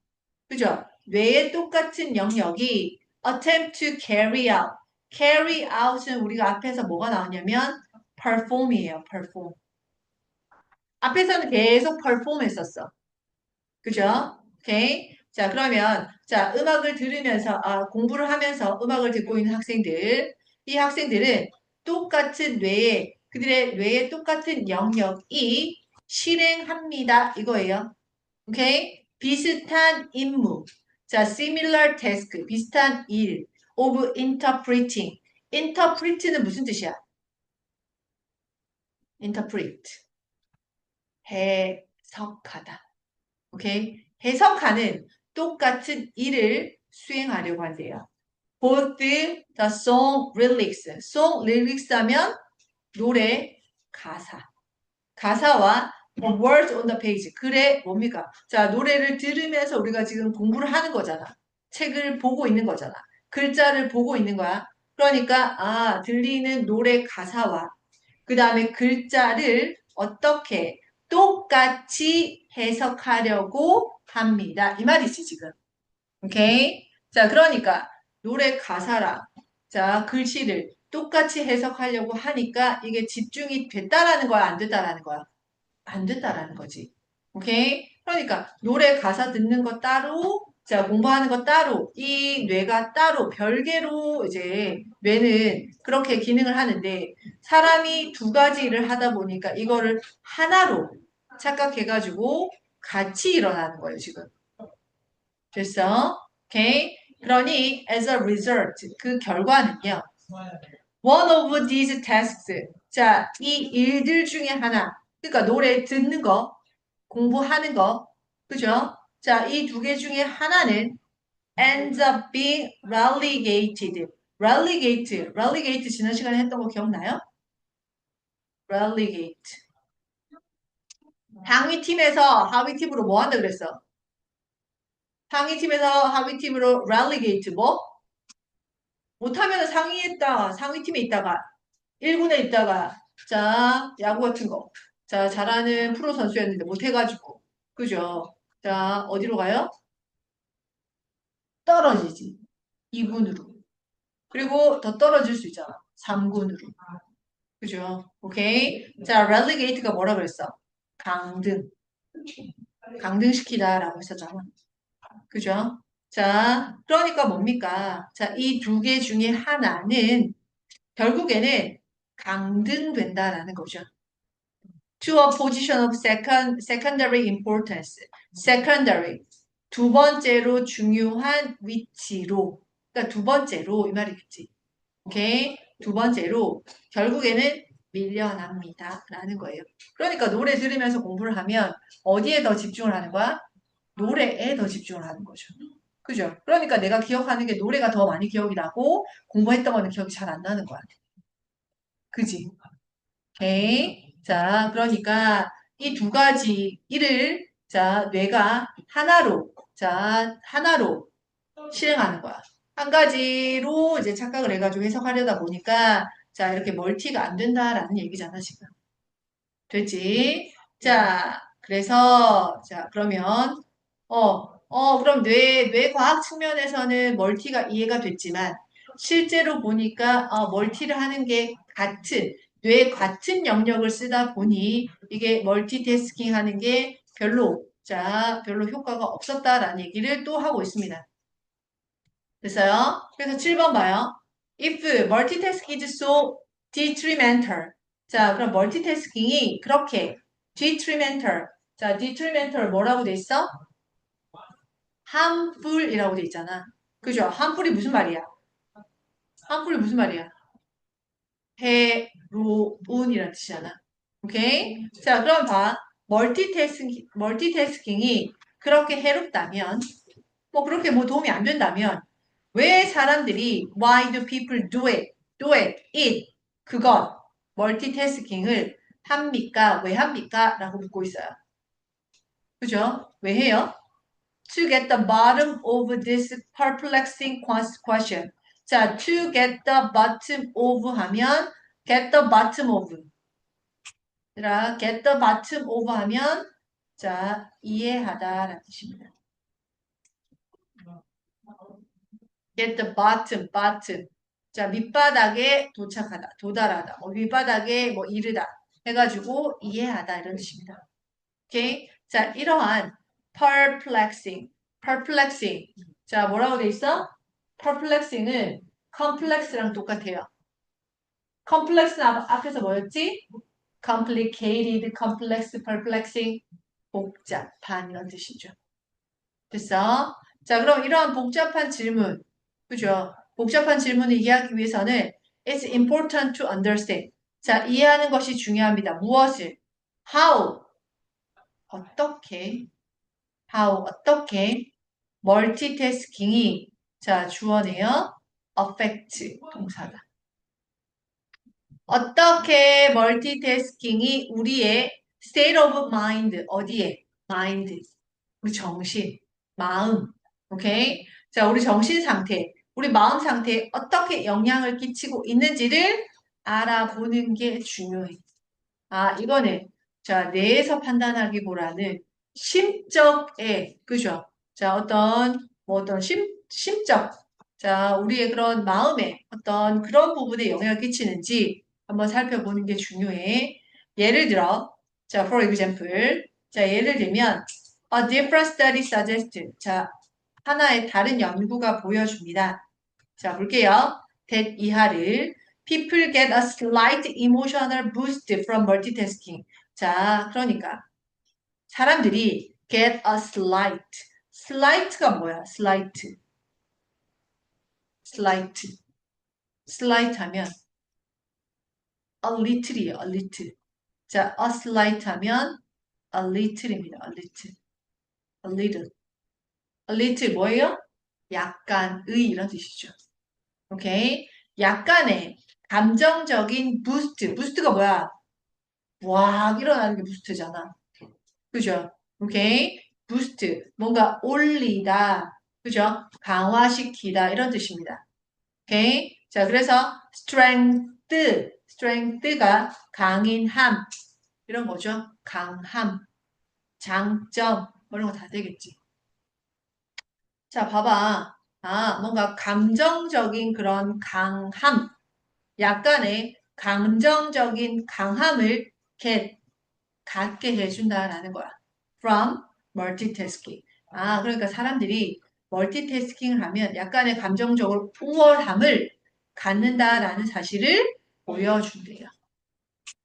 A: 그죠? 뇌의 똑같은 영역이 attempt to carry out. carry out은 우리가 앞에서 뭐가 나왔냐면 perform이에요. perform. 앞에서는 계속 perform 했었어. 그죠? 오케이. 자, 그러면, 자, 음악을 들으면서, 공부를 하면서 음악을 듣고 있는 학생들, 이 학생들은 똑같은 그들의 뇌의 똑같은 영역이 실행합니다. 이거예요. 오케이? 비슷한 임무. 자, similar task. 비슷한 일. of interpreting. interpret는 무슨 뜻이야? interpret. 해석하다. 오케이? 해석하는 똑같은 일을 수행하려고 한대요. Both the song lyrics. song lyrics 하면 노래 가사. 가사와 the words on the page. 글에 뭡니까? 자, 노래를 들으면서 우리가 지금 공부를 하는 거잖아. 책을 보고 있는 거잖아. 글자를 보고 있는 거야. 그러니까, 들리는 노래 가사와 그 다음에 글자를 어떻게 똑같이 해석하려고 합니다. 이 말이지, 지금. 오케이? 자, 그러니까 노래 가사랑 자, 글씨를 똑같이 해석하려고 하니까 이게 집중이 됐다라는 거야, 안 됐다라는 거야? 안 됐다라는 거지. 오케이? 그러니까 노래 가사 듣는 거 따로, 자, 공부하는 거 따로, 이 뇌가 따로 별개로 이제 뇌는 그렇게 기능을 하는데 사람이 두 가지 일을 하다 보니까 이거를 하나로 착각해가지고 같이 일어나는 거예요, 지금. 됐어? 오케이? 그러니 as a result 그 결과는요. One of these tasks. 자, 이 일들 중에 하나. 그러니까 노래 듣는 거, 공부하는 거. 그죠? 자, 이 두 개 중에 하나는 ends up being relegated. relegate 지난 시간에 했던 거 기억나요? relegate. 상위팀에서 하위팀으로 뭐 한다 그랬어? 상위팀에서 하위팀으로 relegate 뭐? 못하면 상위팀에 있다가 1군에 있다가 자 야구 같은 거. 자 잘하는 프로 선수였는데 못해가지고 그죠? 자 어디로 가요? 떨어지지. 2군으로. 그리고 더 떨어질 수 있잖아. 3군으로. 그죠? 오케이. 자 relegate가 뭐라 그랬어? 강등. 강등시키다라고 했었잖아. 그죠? 자 그러니까 뭡니까? 자 이 두 개 중에 하나는 결국에는 강등된다라는 거죠. To a position of secondary importance. secondary. 두 번째로 중요한 위치로. 그러니까 두 번째로 이 말이겠지. 오케이? 두 번째로 결국에는 밀려납니다. 라는 거예요. 그러니까 노래 들으면서 공부를 하면 어디에 더 집중을 하는 거야? 노래에 더 집중을 하는 거죠. 그죠? 그러니까 내가 기억하는 게 노래가 더 많이 기억이 나고 공부했던 거는 기억이 잘 안 나는 거야. 그지? 오케이. 자, 그러니까 이 두 가지 일을 자, 뇌가 하나로 실행하는 거야. 한 가지로 이제 착각을 해가지고 해석하려다 보니까 자, 이렇게 멀티가 안 된다라는 얘기잖아, 지금. 됐지? 자, 그래서 자, 그러면 그럼 뇌과학 측면에서는 멀티가 이해가 됐지만 실제로 보니까 멀티를 하는 게 뇌 같은 영역을 쓰다 보니 이게 멀티태스킹 하는 게 별로 효과가 없었다라는 얘기를 또 하고 있습니다. 됐어요? 그래서 7번 봐요. If multitasking is so detrimental. 자, 그럼 멀티태스킹이 그렇게 detrimental. 자, detrimental 뭐라고 돼 있어? harmful이라고 돼 있잖아. 그죠? harmful이 무슨 말이야? harmful이 무슨 말이야? 해로운이라는 뜻이잖아. 오케이? 자, 그럼 봐. 멀티태스킹이 그렇게 해롭다면, 그렇게 도움이 안 된다면, 왜 사람들이 why do people 그것, 멀티태스킹을 합니까? 왜 합니까? 라고 묻고 있어요. 그죠? 왜 해요? To get the bottom of this perplexing question. 자, to get the bottom of 하면 get the bottom of. 얘들아, get the bottom of 하면 자, 이해하다라는 뜻입니다. get the bottom, bottom. 자, 밑바닥에 도착하다, 도달하다, 뭐 밑바닥에 뭐 이르다 해가지고 이해하다 이런 뜻입니다. 오케이? 자, 이러한 perplexing, perplexing. 자, 뭐라고 돼 있어? perplexing은 complex랑 똑같아요. complex는 앞에서 뭐였지? complicated, complex, perplexing. 복잡한 이런 뜻이죠. 됐어? 자, 그럼 이러한 복잡한 질문, 그죠? 복잡한 질문을 이해하기 위해서는 it's important to understand. 자, 이해하는 것이 중요합니다. 무엇을? how, 어떻게, how, 어떻게, 멀티태스킹이, 자, 주어네요. affect, 동사다. 어떻게 멀티태스킹이 우리의 state of mind, 어디에? mind, 우리 정신, 마음, 오케이? 자, 우리 정신 상태, 우리 마음 상태에 어떻게 영향을 끼치고 있는지를 알아보는 게 중요해. 아, 이거는, 자, 뇌에서 판단하기보다는 심적에, 그죠? 자, 어떤 심적, 자, 우리의 그런 마음에 어떤 그런 부분에 영향을 끼치는지 한번 살펴보는 게 중요해. 예를 들어, 자, for example, 자, 예를 들면, a different study suggests, 자, 하나의 다른 연구가 보여줍니다. 자, 볼게요. that 이하를 people get a slight emotional boost from multitasking. 자, 그러니까 사람들이 get a slight. slight가 뭐야? slight. slight. slight 하면 a little이에요. a little. 자, a slight 하면 a little입니다. a little. a little. a little 뭐예요? 약간의 이런 뜻이죠. 오케이? 약간의 감정적인 부스트. 부스트가 뭐야? 와, 일어나는 게 부스트잖아. 그죠? 오케이? 부스트. 뭔가 올리다. 그죠? 강화시키다. 이런 뜻입니다. 오케이? 자, 그래서 strength. strength가 강인함. 이런 거죠. 강함. 장점. 뭐 이런 거 다 되겠지. 자, 봐봐. 아, 뭔가 감정적인 그런 강함. 약간의 감정적인 강함을 갖게 해준다라는 거야. From multitasking. 아, 그러니까 사람들이 멀티태스킹을 하면 약간의 감정적으로 우월함을 갖는다라는 사실을 보여준대요.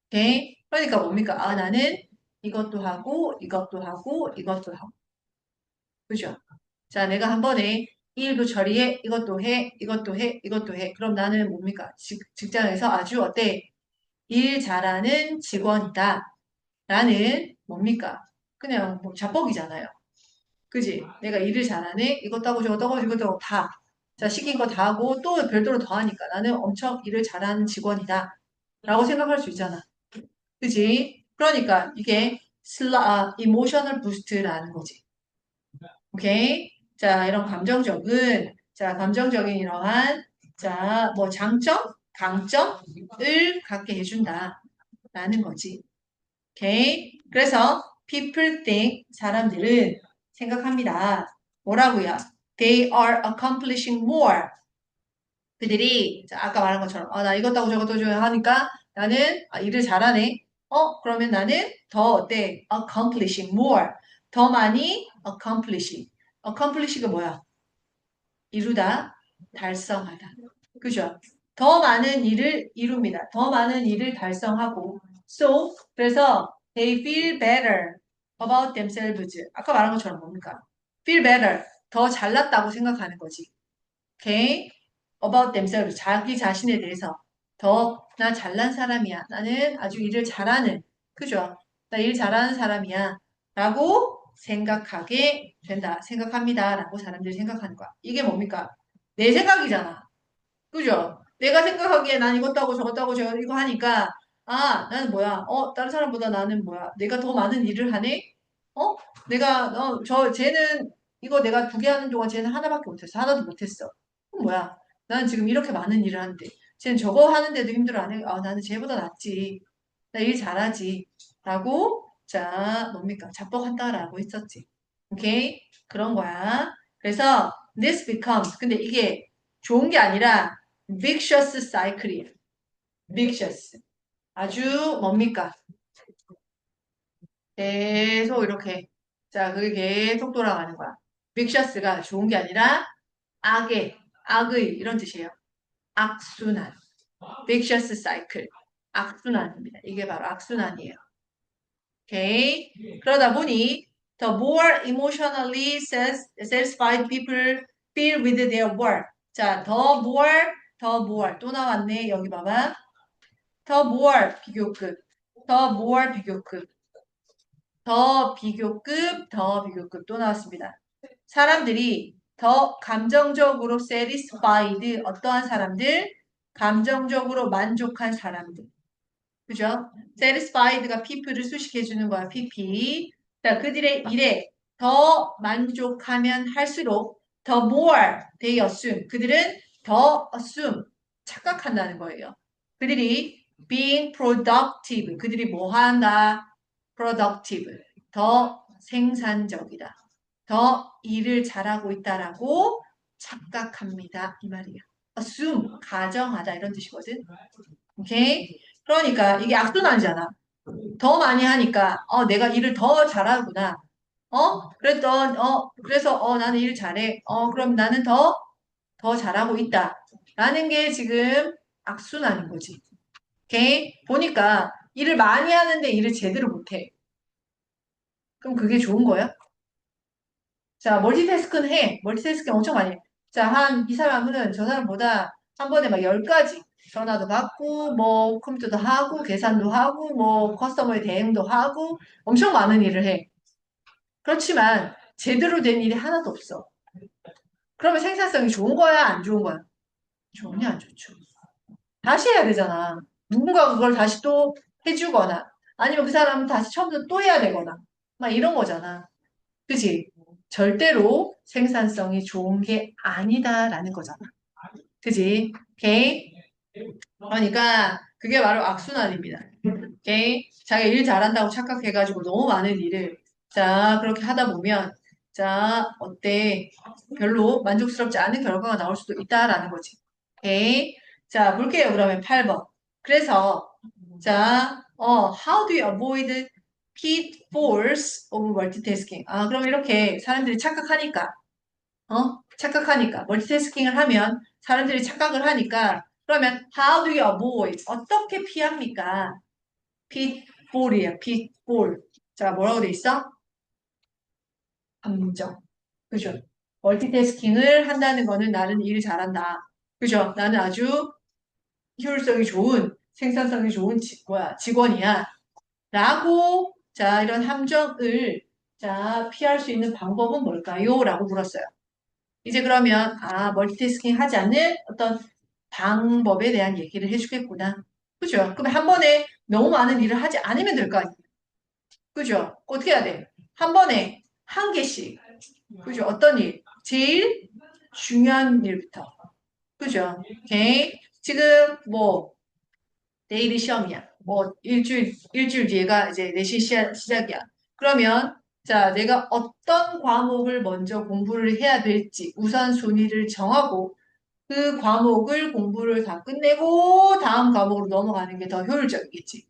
A: 오케이? 그러니까 뭡니까? 아, 나는 이것도 하고, 이것도 하고, 이것도 하고. 그죠? 자, 내가 한 번에 이 일도 처리해, 이것도 해, 이것도 해, 이것도 해. 그럼 나는 뭡니까? 직장에서 아주 어때? 일 잘하는 직원이다. 라는 뭡니까? 그냥 뭐 자뻑이잖아요. 그지? 내가 일을 잘하네? 이것도 하고 저것도 하고 이것도 하고 다. 자, 시킨 거 다 하고 또 별도로 더 하니까 나는 엄청 일을 잘하는 직원이다. 라고 생각할 수 있잖아. 그지? 그러니까 이게 이모셔널 부스트라는 거지. 오케이? 자, 이런 감정적인, 자, 감정적인 이러한, 자, 뭐 장점, 강점을 갖게 해준다. 라는 거지. 오케이? 그래서 people think, 사람들은 생각합니다. 뭐라고요? They are accomplishing more. 그들이 자, 아까 말한 것처럼 나 이것도 하고 저것도 하고 하니까 나는 일을 잘하네. 그러면 나는 더 어때? accomplishing more. 더 많이 accomplishing. accomplish가 뭐야? 이루다, 달성하다. 그죠? 더 많은 일을 이룹니다. 더 많은 일을 달성하고. So, 그래서 they feel better about themselves. 아까 말한 것처럼 뭡니까? feel better. 더 잘났다고 생각하는 거지. Okay? about themselves. 자기 자신에 대해서. 더, 나 잘난 사람이야. 나는 아주 일을 잘하는. 그죠? 나 일 잘하는 사람이야. 라고 생각하게 된다. 생각합니다. 라고 사람들이 생각하는 거야. 이게 뭡니까? 내 생각이잖아. 그죠? 내가 생각하기에 난 이것도 하고 저것도 하고 저 이거 하니까 나는 뭐야? 다른 사람보다 나는 뭐야? 내가 더 많은 일을 하네? 어? 쟤는 이거 내가 두 개 하는 동안 쟤는 하나밖에 못했어. 하나도 못했어. 그럼 뭐야? 나는 지금 이렇게 많은 일을 하는데 쟤는 저거 하는데도 힘들어 안 해. 아, 나는 쟤보다 낫지. 나 일 잘하지. 라고 자, 뭡니까? 자뻑한다라고 했었지. 오케이? 그런 거야. 그래서 this becomes 근데 이게 좋은 게 아니라 vicious cycle이야. vicious. 아주 뭡니까? 계속 이렇게 자, 그게 계속 돌아가는 거야. vicious가 좋은 게 아니라 악의 이런 뜻이에요. 악순환. vicious cycle. 악순환입니다. 이게 바로 악순환이에요. 오케이. 그러다 보니 the more emotionally satisfied people feel with their work. 자, the more 또 나왔네. 여기 봐봐. the more 비교급, the more 비교급, 더 비교급 또 나왔습니다. 사람들이 더 감정적으로 satisfied 어떠한 사람들? 감정적으로 만족한 사람들. 그죠? satisfied가 people을 수식해주는 거야, pp. 자, 그들의 일에 더 만족하면 할수록 더 more they assume. 그들은 더 assume, 착각한다는 거예요. 그들이 being productive. 그들이 뭐 한다? productive. 더 생산적이다. 더 일을 잘하고 있다라고 착각합니다. 이 말이에요. assume, 가정하다 이런 뜻이거든. 오케이? 그러니까 이게 악순환이잖아. 더 많이 하니까 내가 일을 더 잘하구나. 그래서 나는 일 잘해. 그럼 나는 더 잘하고 있다. 라는 게 지금 악순환인 거지. 오케이? 보니까 일을 많이 하는데 일을 제대로 못해. 그럼 그게 좋은 거야? 자, 멀티태스크는 해. 멀티태스킹 엄청 많이 해. 자, 이 사람은 저 사람보다 한 번에 막 10가지. 전화도 받고, 뭐, 컴퓨터도 하고, 계산도 하고, 뭐, 커스터머의 대응도 하고, 엄청 많은 일을 해. 그렇지만, 제대로 된 일이 하나도 없어. 그러면 생산성이 좋은 거야, 안 좋은 거야? 좋으냐, 안 좋죠. 다시 해야 되잖아. 누군가 그걸 다시 또 해주거나, 아니면 그 사람은 다시 처음부터 또 해야 되거나, 막 이런 거잖아. 그지? 절대로 생산성이 좋은 게 아니다라는 거잖아. 그지? 오케이? 그러니까 그게 바로 악순환입니다. 오케이? 자기가 일 잘한다고 착각해가지고 너무 많은 일을 자 그렇게 하다 보면 자 어때? 별로 만족스럽지 않은 결과가 나올 수도 있다라는 거지. 오케이? 자 볼게요. 그러면 8번. 그래서 how do you avoid pitfalls of multitasking? 아, 그럼 이렇게 사람들이 착각하니까 멀티태스킹을 하면 사람들이 착각을 하니까 그러면 how do you avoid 어떻게 피합니까? pitfall이에요. pitfall. 자, 뭐라고 돼 있어? 감정. 그죠? 멀티태스킹을 한다는 거는 나는 일 잘한다. 그죠? 나는 아주 효율성이 좋은 생산성이 좋은 직원이야. 라고 자, 이런 함정을 자, 피할 수 있는 방법은 뭘까요? 라고 물었어요. 이제 그러면 멀티태스킹 하지 않는 어떤 방법에 대한 얘기를 해주겠구나. 그죠? 그럼 한 번에 너무 많은 일을 하지 않으면 될 거 아니에요. 그죠? 어떻게 해야 돼? 한 번에 한 개씩. 그죠? 어떤 일? 제일 중요한 일부터. 그죠? 오케이. 지금 뭐 내일이 시험이야. 뭐 일주일 뒤에가 이제 내시 시작이야. 그러면 자, 내가 어떤 과목을 먼저 공부를 해야 될지 우선순위를 정하고 그 과목을 공부를 다 끝내고 다음 과목으로 넘어가는 게 더 효율적이겠지.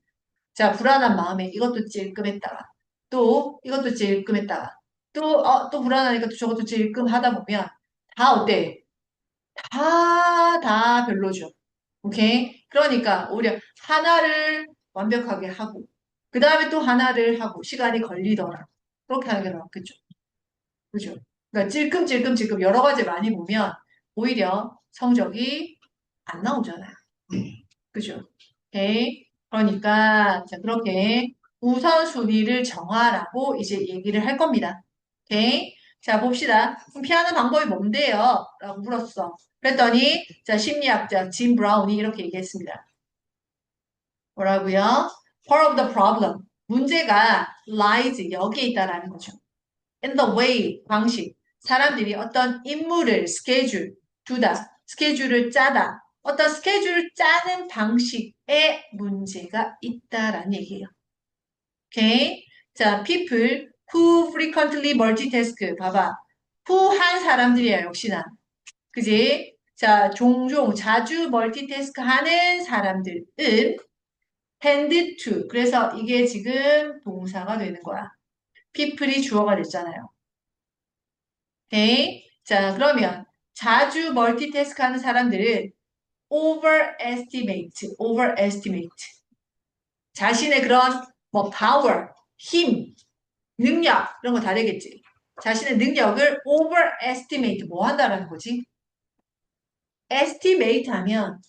A: 자, 불안한 마음에 이것도 찔끔했다가 또 이것도 찔끔했다가 또 불안하니까 또 저것도 찔끔 하다 보면 다 어때? 다 별로죠. 오케이? 그러니까 오히려 하나를 완벽하게 하고 그 다음에 또 하나를 하고 시간이 걸리더라. 그렇게 하는 게 낫겠죠. 그죠? 그러니까 찔끔찔끔 여러 가지 많이 보면 오히려 성적이 안 나오잖아요. 그죠? 오케이? 그러니까 자, 그렇게 우선순위를 정하라고 이제 얘기를 할 겁니다. 오케이? 자, 봅시다. 그럼 피하는 방법이 뭔데요? 라고 물었어. 그랬더니 자, 심리학자 짐 브라운이 이렇게 얘기했습니다. 뭐라고요? Part of the problem. 문제가 lies 여기에 있다라는 거죠. In the way, 방식. 사람들이 어떤 임무를 스케줄 두다. 스케줄을 짜다. 어떤 스케줄을 짜는 방식에 문제가 있다라는 얘기예요. 오케이? 자, people who frequently multitask. 봐봐. who 한 사람들이야, 역시나. 그지? 자, 종종, 자주 멀티태스크 하는 사람들은 tend to. 그래서 이게 지금 동사가 되는 거야. people이 주어가 됐잖아요. 오케이? 자, 그러면 자주 멀티태스크 하는 사람들은 overestimate. 자신의 그런 뭐 power, 힘, 능력 이런 거 다 되겠지. 자신의 능력을 overestimate 뭐 한다라는 거지? estimate 하면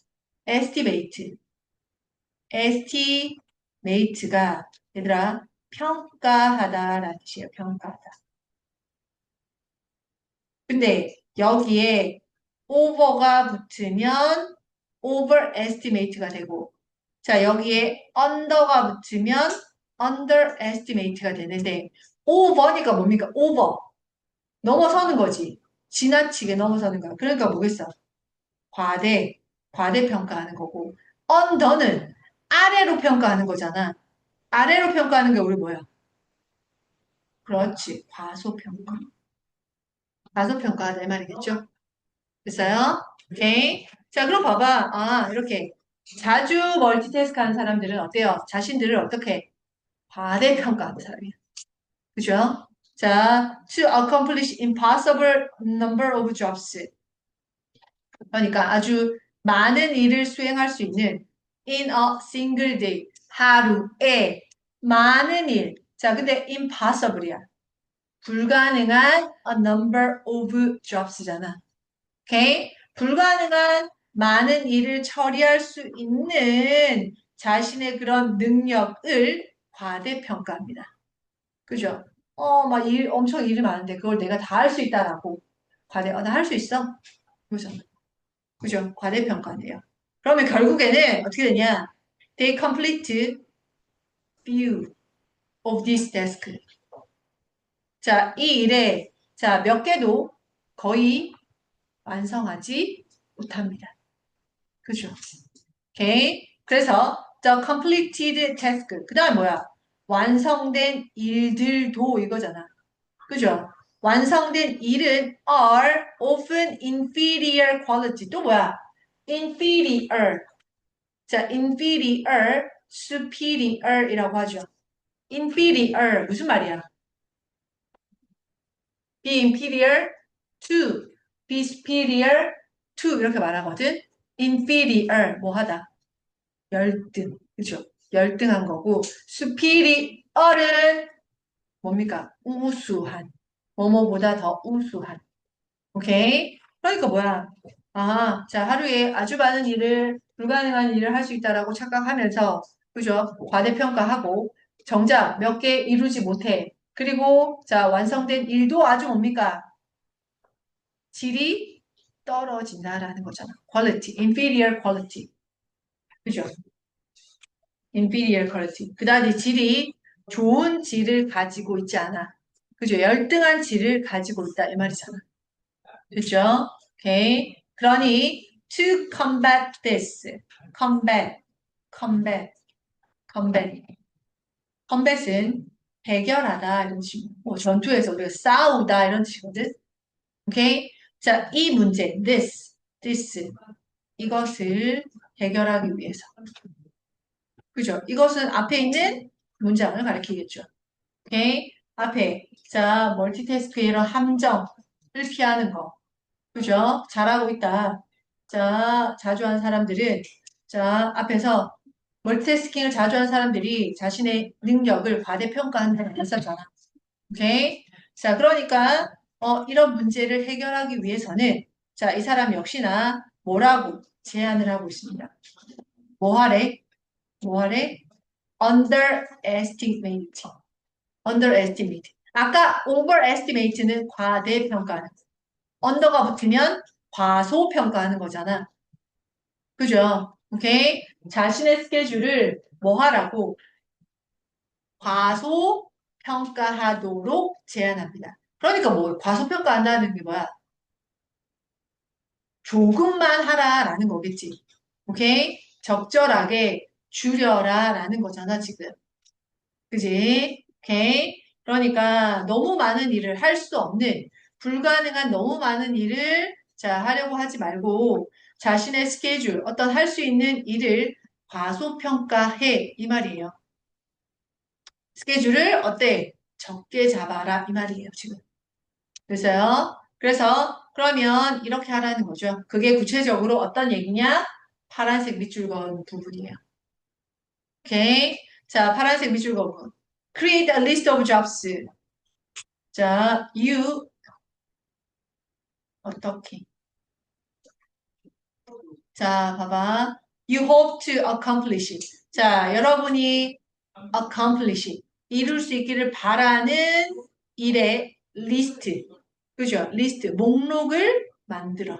A: estimate가 얘들아 평가하다라는 뜻이에요. 평가하다. 근데 여기에 over가 붙으면 overestimate가 되고 자 여기에 under가 붙으면 underestimate가 되는데 over니까 뭡니까? over 넘어서는 거지. 지나치게 넘어서는 거야. 그러니까 뭐겠어? 과대평가하는 거고 under는 아래로 평가하는 거잖아. 아래로 평가하는 게 우리 뭐야? 그렇지. 과소평가. 과소평가하다 이 말이겠죠? 됐어요? 오케이. 자, 그럼 봐봐. 아, 이렇게. 자주 멀티태스크 하는 사람들은 어때요? 자신들을 어떻게? 과대평가하는 사람이야. 그죠? 자, to accomplish impossible number of jobs. 그러니까 아주 많은 일을 수행할 수 있는 in a single day. 하루에 많은 일. 자, 근데 impossible이야. 불가능한 a number of jobs잖아. 오케이? 불가능한 많은 일을 처리할 수 있는 자신의 그런 능력을 과대평가합니다. 그죠? 막 엄청 일이 많은데 그걸 내가 다 할 수 있다라고 나 할 수 있어? 그죠? 그죠? 과대평가네요. 그러면 결국에는 어떻게 되냐? They complete few of this task. 자, 이 일에 자, 몇 개도 거의 완성하지 못합니다. 그죠? 오케이. 그래서 the completed task. 그 다음 뭐야? 완성된 일들도 이거잖아. 그죠? 완성된 일은 are often inferior quality. 또 뭐야? inferior. 자, inferior, superior이라고 하죠. inferior 무슨 말이야? be inferior to, be superior to 이렇게 말하거든. inferior 뭐 하다. 열등. 그죠? 열등한 거고 superior은 뭡니까? 우수한. 뭐뭐보다 더 우수한. 오케이? 그러니까 뭐야? 아, 자, 하루에 아주 많은 일을, 불가능한 일을 할 수 있다라고 착각하면서, 그죠? 과대평가하고, 정작 몇 개 이루지 못해. 그리고, 자, 완성된 일도 아주 뭡니까? 질이 떨어진다라는 거잖아. quality, inferior quality. 그죠? inferior quality. 그다지 질이 좋은 질을 가지고 있지 않아. 그죠? 열등한 질을 가지고 있다. 이 말이잖아. 그죠? 오케이. 그러니 to combat this. combat, combat, combat. combat은 해결하다 이런 식이고 뭐 전투에서 우리가 싸우다 이런 식이거든. 오케이. 자, 이 문제 this 이것을 해결하기 위해서. 그죠? 이것은 앞에 있는 문장을 가리키겠죠. 오케이. 앞에 자 멀티태스크 이런 함정을 피하는 거. 그죠? 잘하고 있다. 자, 자주 하는 사람들은, 자, 앞에서 멀티태스킹을 자주 하는 사람들이 자신의 능력을 과대평가한다는 했었잖아. 오케이? 자, 그러니까, 이런 문제를 해결하기 위해서는, 자, 이 사람 역시나 뭐라고 제안을 하고 있습니다. 뭐 하래? 뭐 하래? underestimate. underestimate. 아까 overestimate는 과대평가하는 언더가 붙으면 과소평가하는 거잖아. 그죠? 오케이? 자신의 스케줄을 뭐 하라고? 과소평가하도록 제안합니다. 그러니까 뭐 과소평가한다는 게 뭐야? 조금만 하라라는 거겠지. 오케이? 적절하게 줄여라라는 거잖아, 지금. 그지? 오케이? 그러니까 너무 많은 일을 할 수 없는, 불가능한 너무 많은 일을 자, 하려고 하지 말고 자신의 스케줄, 어떤 할 수 있는 일을 과소평가해. 이 말이에요. 스케줄을 어때? 적게 잡아라. 이 말이에요, 지금. 그래서요. 그래서 그러면 이렇게 하라는 거죠. 그게 구체적으로 어떤 얘기냐? 파란색 밑줄 그은 부분이에요. 오케이. 자, 파란색 밑줄 그은 부분. Create a list of jobs. 자, you 어떻게? 자, 봐봐. You hope to accomplish it. 자, 여러분이 accomplish, 이룰 수 있기를 바라는 일의 리스트. 그죠? 리스트, 목록을 만들어.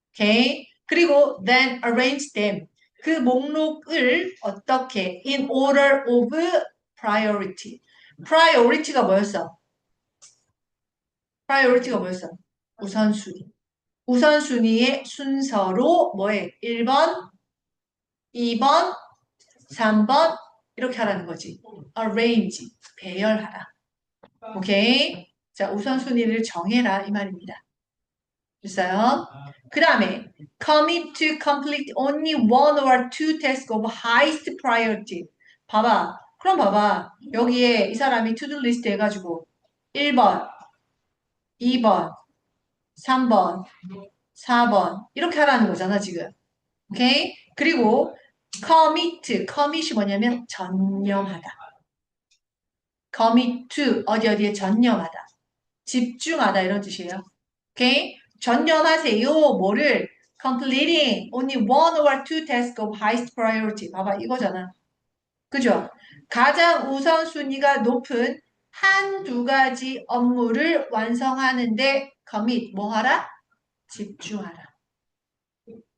A: 오케이. 그리고 then arrange them. 그 목록을 어떻게? In order of priority. priority가 뭐였어? priority가 뭐였어? 우선순위. 우선순위의 순서로 뭐해? 1번, 2번, 3번 이렇게 하라는 거지. arrange, 배열하라. 오케이? 자, 우선순위를 정해라 이 말입니다. 됐어요? 그 다음에 commit to complete only one or two tasks of highest priority. 봐봐. 그럼 봐봐. 여기에 이 사람이 to-do list 해가지고 1번, 2번, 3번, 4번 이렇게 하라는 거잖아 지금. 오케이? 그리고 commit이 뭐냐면 전념하다. commit to 어디에 전념하다. 집중하다 이런 뜻이에요. 오케이? 전념하세요. 뭐를? completing only one or two tasks of highest priority. 봐봐, 이거잖아. 그죠? 가장 우선순위가 높은 한두 가지 업무를 완성하는데 commit, 뭐 하라? 집중하라.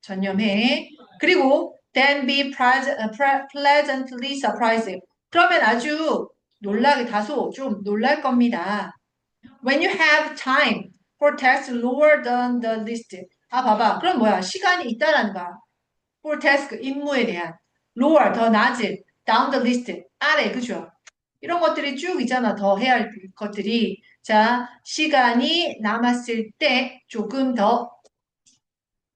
A: 전념해. 그리고 then be pleasantly surprised. 그러면 아주 놀라게 다소 좀 놀랄 겁니다. When you have time for tasks lower than the list. 아, 봐봐. 그럼 뭐야? 시간이 있다라는 거야. for task, 임무에 대한. lower, 더 낮은. down the list, 아래. 그죠? 이런 것들이 쭉 있잖아. 더 해야 할 것들이. 자, 시간이 남았을 때 조금 더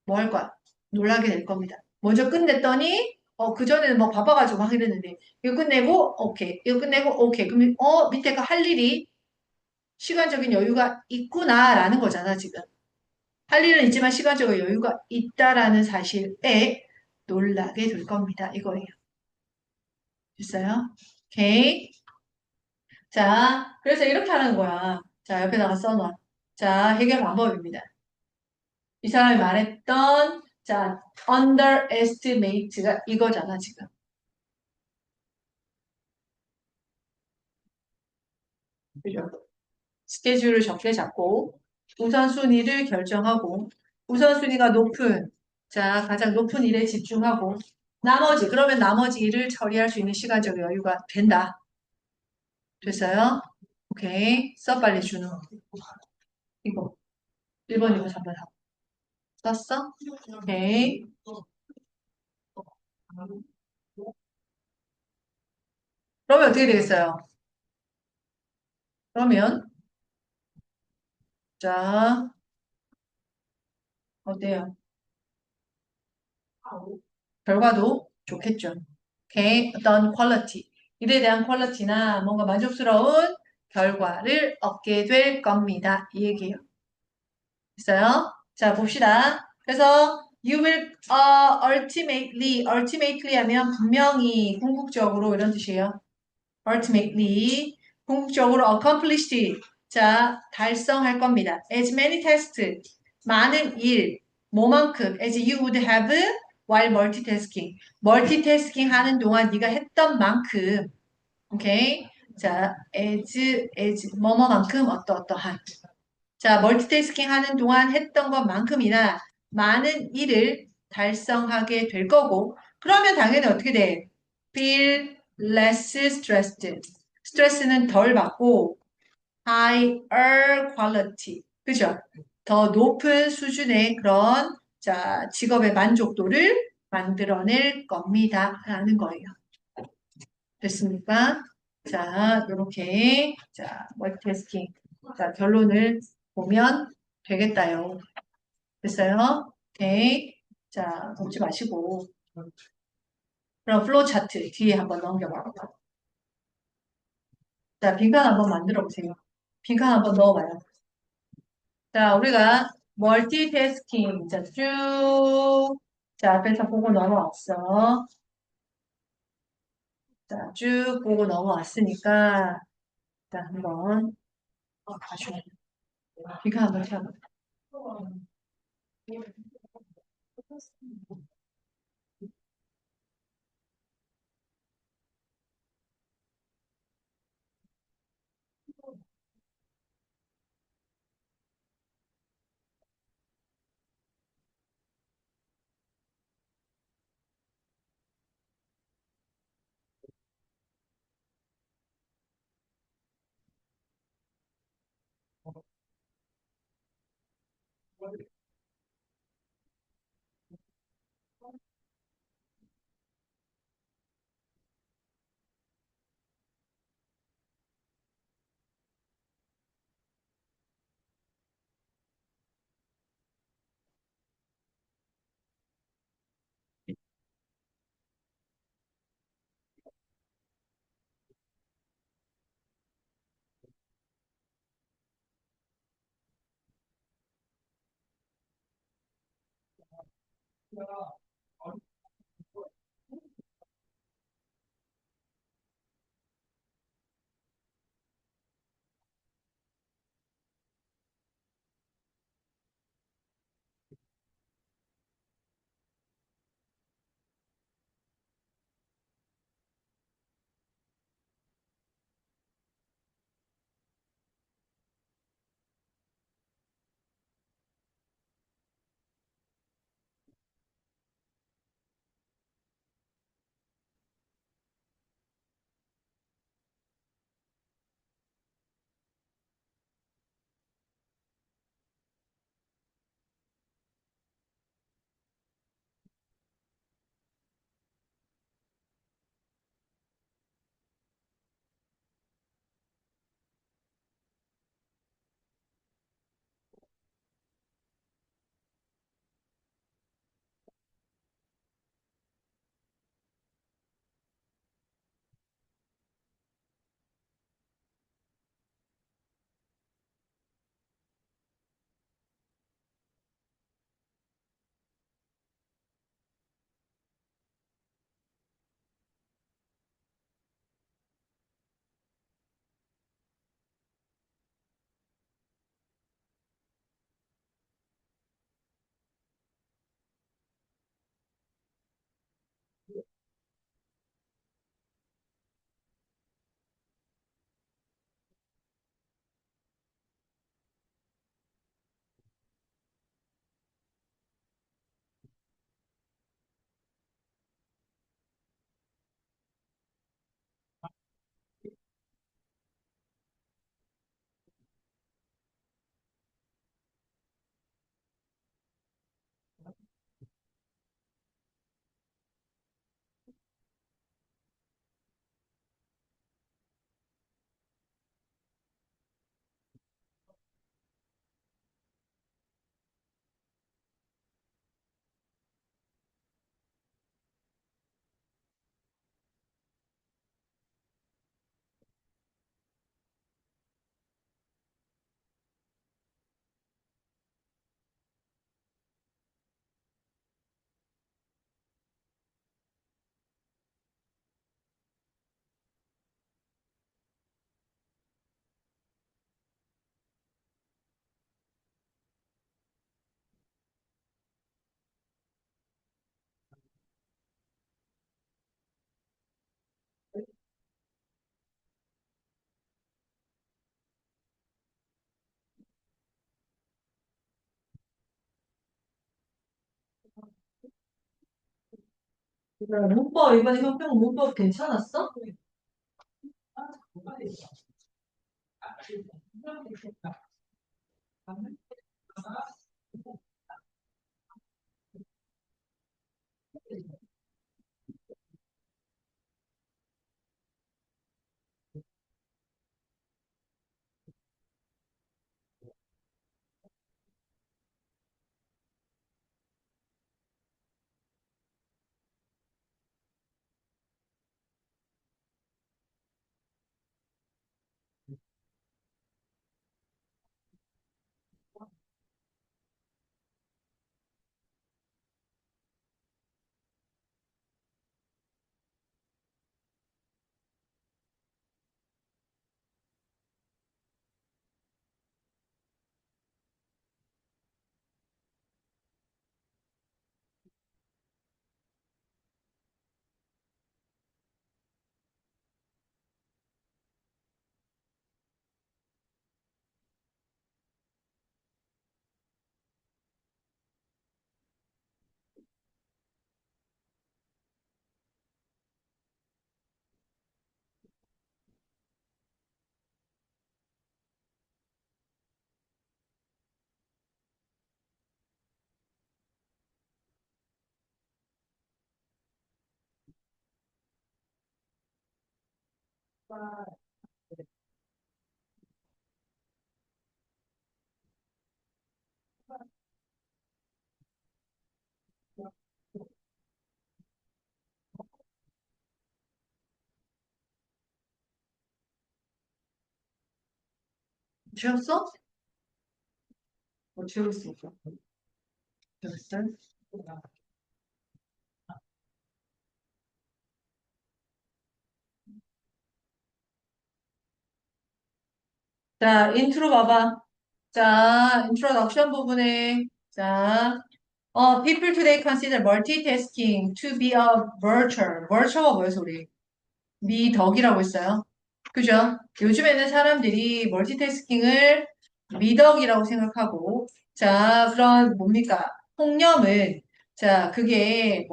A: 뭐 할 거야? 놀라게 될 겁니다. 먼저 끝냈더니, 그전에는 뭐 바빠가지고 막 이랬는데, 이거 끝내고, 오케이. 이거 끝내고, 오케이. 그럼, 밑에 거 할 일이 시간적인 여유가 있구나라는 거잖아, 지금. 할 일은 있지만 시간적인 여유가 있다라는 사실에 놀라게 될 겁니다. 이거예요. 됐어요? 오케이. 자, 그래서 이렇게 하는 거야. 자, 옆에다가 써놔. 자, 해결 방법입니다. 이 사람이 말했던, 자, underestimate가 이거잖아, 지금. 그죠? 스케줄을 적게 잡고, 우선순위를 결정하고, 우선순위가 높은, 자, 가장 높은 일에 집중하고, 그러면 나머지 일을 처리할 수 있는 시간적 여유가 된다. 됐어요? 오케이. 써, 빨리 준우. 이거. 1번, 2번, 3번 하고. 썼어? 오케이. 그러면 어떻게 되겠어요? 그러면, 자, 어때요? 결과도 좋겠죠. 오케이. 어떤 퀄리티. 일에 대한 퀄리티나 뭔가 만족스러운 결과를 얻게 될 겁니다. 이 얘기예요. 있어요? 자, 봅시다. 그래서 you will ultimately 하면 분명히 궁극적으로 이런 뜻이에요. ultimately 궁극적으로 accomplished 자, 달성할 겁니다. as many tasks 많은 일 뭐만큼 as you would have while multitasking 멀티태스킹 하는 동안 네가 했던 만큼 오케이 자 as 뭐뭐만큼 어떠어떠한 자, 멀티태스킹 하는 동안 했던 것만큼이나 많은 일을 달성하게 될 거고, 그러면 당연히 어떻게 돼? Feel less stressed. 스트레스는 덜 받고, higher quality. 그죠? 더 높은 수준의 그런 자, 직업의 만족도를 만들어낼 겁니다. 라는 거예요. 됐습니까? 자, 이렇게 자, 멀티태스킹. 자, 결론을 보면 되겠다요. 됐어요? 오케이. 자, 웃지 마시고. 그럼 플로우 차트 뒤에 한번 넘겨봐. 자, 빈칸 한번 만들어 보세요. 빈칸 한번 넣어봐요. 자, 우리가 멀티태스킹. 자, 쭉. 자, 앞에서 보고 넘어왔어. 자, 쭉 보고 넘어왔으니까, 자, 한번, 다시, 빈칸 한번 채워봐. 문법, 이번에 형평 문법 괜찮았어? 지웠어? 뭐 지웠어? 지웠어? 자, 인트로 봐봐. 자, 인트로덕션 부분에, 자, people today consider multitasking to be a virtue. virtue가 뭐예요, 우리? 미덕이라고 했어요. 그죠? 요즘에는 사람들이 멀티태스킹을 미덕이라고 생각하고, 자, 그런 뭡니까? 통념은, 자, 그게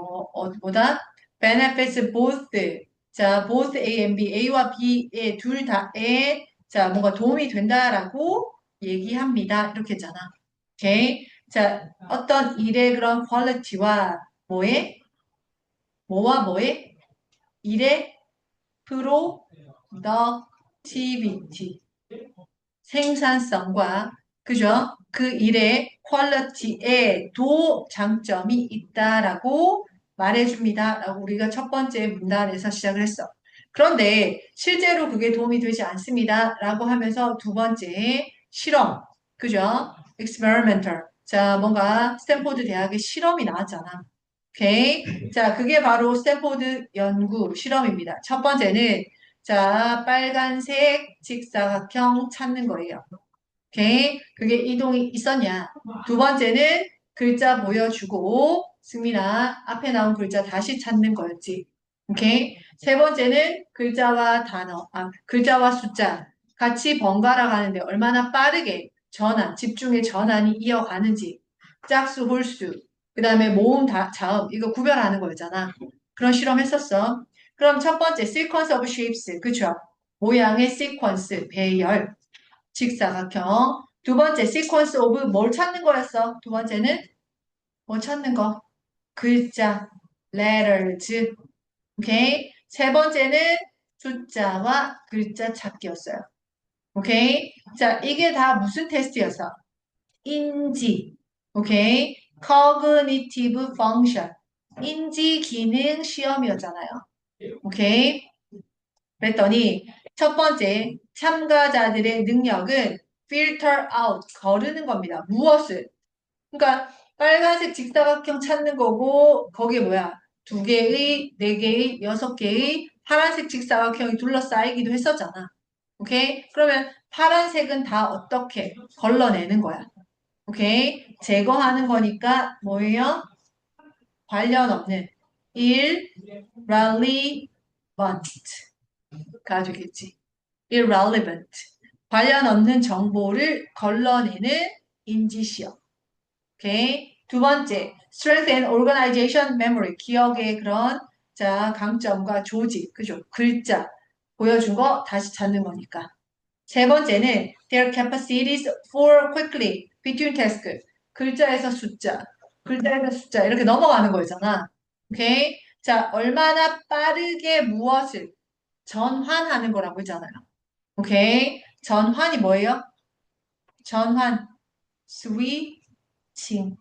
A: 뭐다? benefits both, 자, both A and B, A와 B의 둘 다에, 자, 뭔가 도움이 된다라고 얘기합니다. 이렇게 했잖아. 오케이? 자, 어떤 일의 그런 퀄리티와 뭐의? 뭐와 뭐의? 일의 productivity, 생산성과 그죠? 그 일의 퀄리티에도 장점이 있다라고 말해줍니다. 라고 우리가 첫 번째 문단에서 시작을 했어. 그런데 실제로 그게 도움이 되지 않습니다. 라고 하면서 두 번째 실험, 그죠? experimental. 자, 뭔가 스탠포드 대학의 실험이 나왔잖아. 오케이. 자, 그게 바로 스탠포드 연구 실험입니다. 첫 번째는 자, 빨간색 직사각형 찾는 거예요. 오케이. 그게 이동이 있었냐. 두 번째는 글자 보여주고, 승민아, 앞에 나온 글자 다시 찾는 거였지. 오케이. 세 번째는 글자와 단어, 글자와 숫자 같이 번갈아 가는데 얼마나 빠르게 집중의 전환이 이어가는지, 짝수, 홀수, 그 다음에 모음, 자음, 이거 구별하는 거였잖아. 그런 실험 했었어. 그럼 첫 번째, sequence of shapes. 그쵸? 모양의 시퀀스, 배열, 직사각형. 두 번째, sequence of 뭘 찾는 거였어? 두 번째는 뭐 찾는 거? 글자, letters. 오케이? 세 번째는 숫자와 글자 찾기였어요. 오케이? 자, 이게 다 무슨 테스트였어? 인지. 오케이? cognitive function. 인지 기능 시험이었잖아요. 오케이? 그랬더니 첫 번째 참가자들의 능력은 filter out 거르는 겁니다. 무엇을? 그러니까 빨간색 직사각형 찾는 거고 거기에 뭐야? 두 개의, 네 개의, 여섯 개의 파란색 직사각형이 둘러싸이기도 했었잖아. 오케이? 그러면 파란색은 다 어떻게 걸러내는 거야? 오케이? 제거하는 거니까 뭐예요? 관련 없는 irrelevant 가지겠지. irrelevant. 관련 없는 정보를 걸러내는 인지시험. 오케이. 두 번째, strength and organization memory. 기억의 그런, 자, 강점과 조직. 그죠? 글자. 보여준 거 다시 찾는 거니까. 세 번째는 their capacities for quickly between tasks. 글자에서 숫자. 글자에서 숫자. 이렇게 넘어가는 거잖아. 오케이. 자, 얼마나 빠르게 무엇을 전환하는 거라고 했잖아요. 오케이. 전환이 뭐예요? 전환, 스위칭.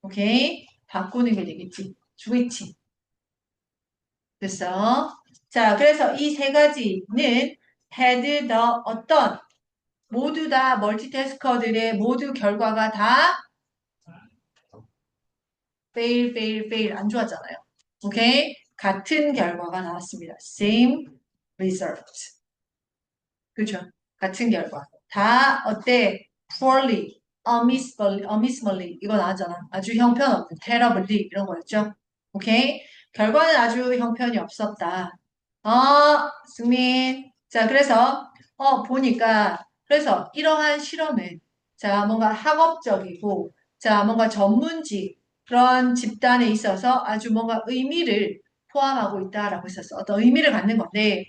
A: 오케이. 바꾸는 게 되겠지. 스위칭. 됐어? 자, 그래서 이 세 가지는 had the 어떤 모두 다 멀티태스커들의 모두 결과가 다 fail 안 좋았잖아요. 오케이? 같은 결과가 나왔습니다. same result. 그렇죠? 같은 결과. 다 어때? poorly, abysmally 이거 나왔잖아. 아주 형편없는, terribly 이런 거였죠. 오케이? 결과는 아주 형편이 없었다. 어, 승민. 자, 그래서 보니까 그래서 이러한 실험은 자, 뭔가 학업적이고 자, 뭔가 전문직 그런 집단에 있어서 아주 뭔가 의미를 포함하고 있다라고 했었어. 어떤 의미를 갖는 건데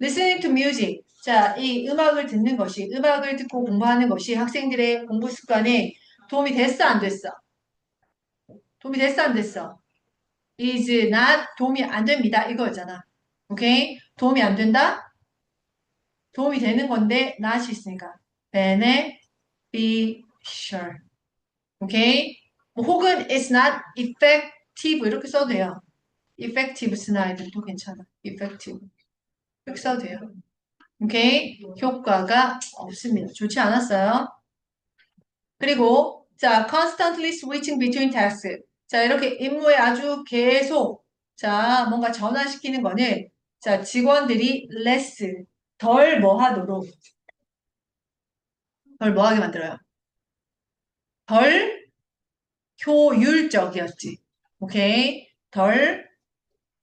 A: listening to music. 자, 이 음악을 듣는 것이, 음악을 듣고 공부하는 것이 학생들의 공부 습관에 도움이 됐어, 안 됐어? 도움이 됐어, 안 됐어? is not 도움이 안 됩니다. 이거잖아. 오케이? 도움이 안 된다? 도움이 되는 건데 not이 있으니까 beneficial. 오케이? 뭐 혹은 it's not effective 이렇게 써도 돼요. effective 쓰는 아이들도 괜찮아. effective 이렇게 써도 돼요. 오케이? 효과가 없습니다. 좋지 않았어요? 그리고 자, constantly switching between tasks. 자, 이렇게 임무에 아주 계속 자, 뭔가 전환시키는 거는 자, 직원들이 less 덜 뭐 하도록 덜 뭐 하게 만들어요. 덜 효율적이었지. 오케이? 덜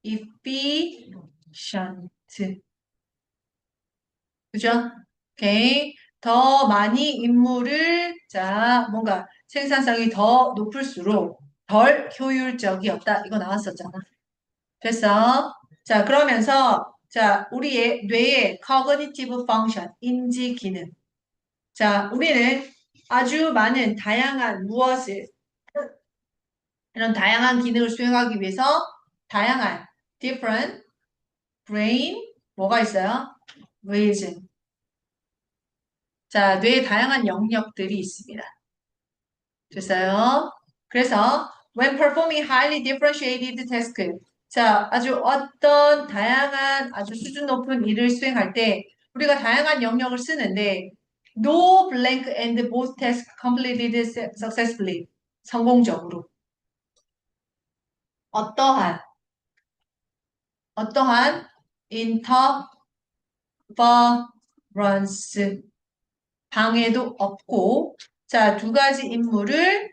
A: efficient. 그죠? 오케이. 더 많이 임무를, 자, 뭔가 생산성이 더 높을수록 덜 효율적이었다. 이거 나왔었잖아. 됐어? 자, 그러면서, 자, 우리의 뇌의 cognitive function, 인지 기능. 자, 우리는 아주 많은 다양한 무엇을, 이런 다양한 기능을 수행하기 위해서 다양한 different brain, 뭐가 있어요? region. 자, 뇌에 다양한 영역들이 있습니다. 됐어요? 그래서 when performing highly differentiated task, 자, 아주 어떤 다양한 아주 수준 높은 일을 수행할 때 우리가 다양한 영역을 쓰는데 no blank and both tasks completed successfully. 성공적으로. 어떠한 어떠한 interference 방해도 없고, 자, 두 가지 임무를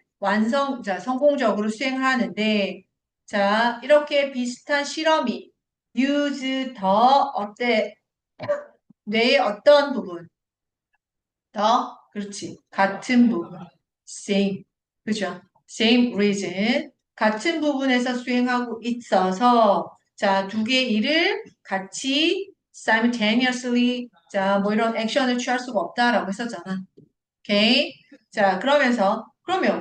A: 성공적으로 수행하는데, 자, 이렇게 비슷한 실험이 use 더 어때? 뇌의 어떤 부분? 더, 그렇지. 같은 부분. same. 그죠? same reason. 같은 부분에서 수행하고 있어서, 자, 두 개의 일을 같이 simultaneously, 자, 뭐 이런 액션을 취할 수가 없다라고 했었잖아. 오케이. 자, 그러면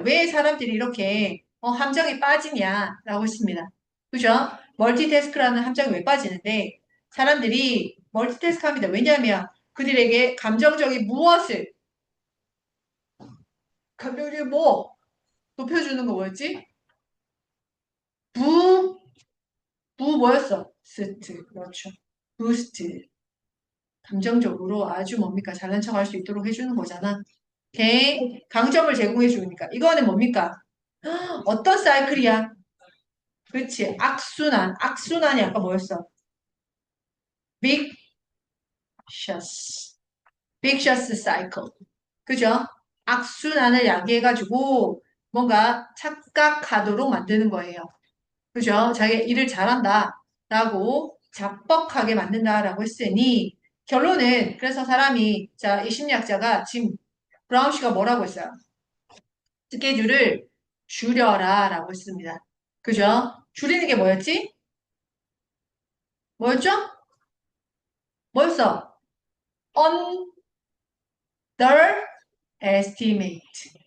A: 왜 사람들이 이렇게 함정에 빠지냐라고 했습니다. 그죠? 멀티태스크라는 함정이 왜 빠지는데 사람들이 멀티태스크 합니다. 왜냐하면 그들에게 감정적이 뭐 높여주는 거 뭐였지? 부, 부 뭐였어? 스트. 그렇죠. 부스트. 감정적으로 아주 뭡니까? 잘난 척할 수 있도록 해주는 거잖아. 오케이. 강점을 제공해 주니까. 이거는 뭡니까? 어떤 사이클이야? 그렇지. 악순환. 악순환이 아까 뭐였어? vicious. vicious cycle. 그죠? 악순환을 야기해가지고 뭔가 착각하도록 만드는 거예요. 그죠? 자기 일을 잘한다. 라고 자뻑하게 만든다라고 했으니 결론은 그래서 사람이 자, 이 심리학자가 지금 브라운 씨가 뭐라고 했어요? 스케줄을 줄여라 라고 했습니다. 그죠? 줄이는 게 뭐였지? 뭐였죠? 뭐였어? underestimate.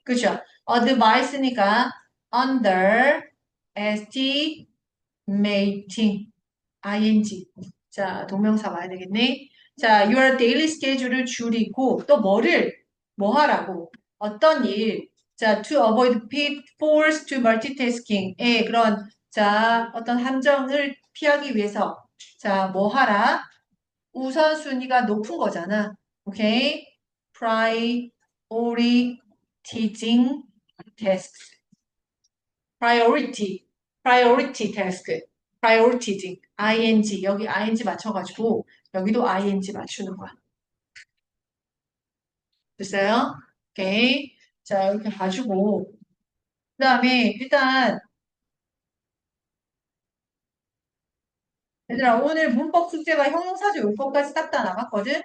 A: 그죠? advice니까 underestimating. ing. 자, 동명사 와야 되겠네. 자, your daily schedule을 줄이고 또 뭐 하라고? 어떤 일? 자, to avoid pitfalls to multitasking의 그런 자, 어떤 함정을 피하기 위해서 자, 뭐 하라? 우선순위가 높은 거잖아. 오케이? prioritizing tasks. priority task. prioritizing. ing. 여기 ing 맞춰가지고 여기도 ing 맞추는 거야. 됐어요? 오케이. 자, 이렇게 가지고 그 다음에 일단 얘들아 오늘 문법 숙제가 형용사조 용법까지 딱 다 나갔거든?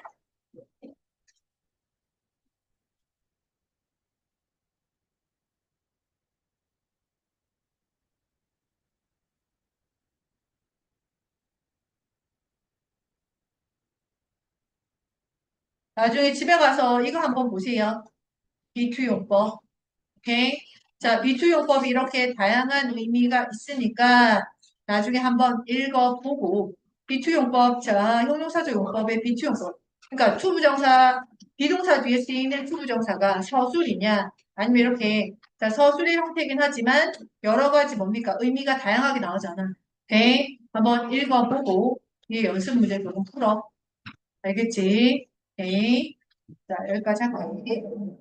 A: 나중에 집에 가서 이거 한번 보세요. 비투용법. 오케이? 자, 비투용법이 이렇게 다양한 의미가 있으니까 나중에 한번 읽어보고 비투용법, 자, 형용사조 용법의 비투용법. 그러니까 투부정사, 비동사 뒤에 쓰이는 투부정사가 서술이냐, 아니면 이렇게, 자, 서술의 형태긴 하지만 여러 가지 뭡니까? 의미가 다양하게 나오잖아. 돼? 한번 읽어보고, 뒤에 연습 문제 조금 풀어. 알겠지? 오케이. 자, 여기까지 할게요.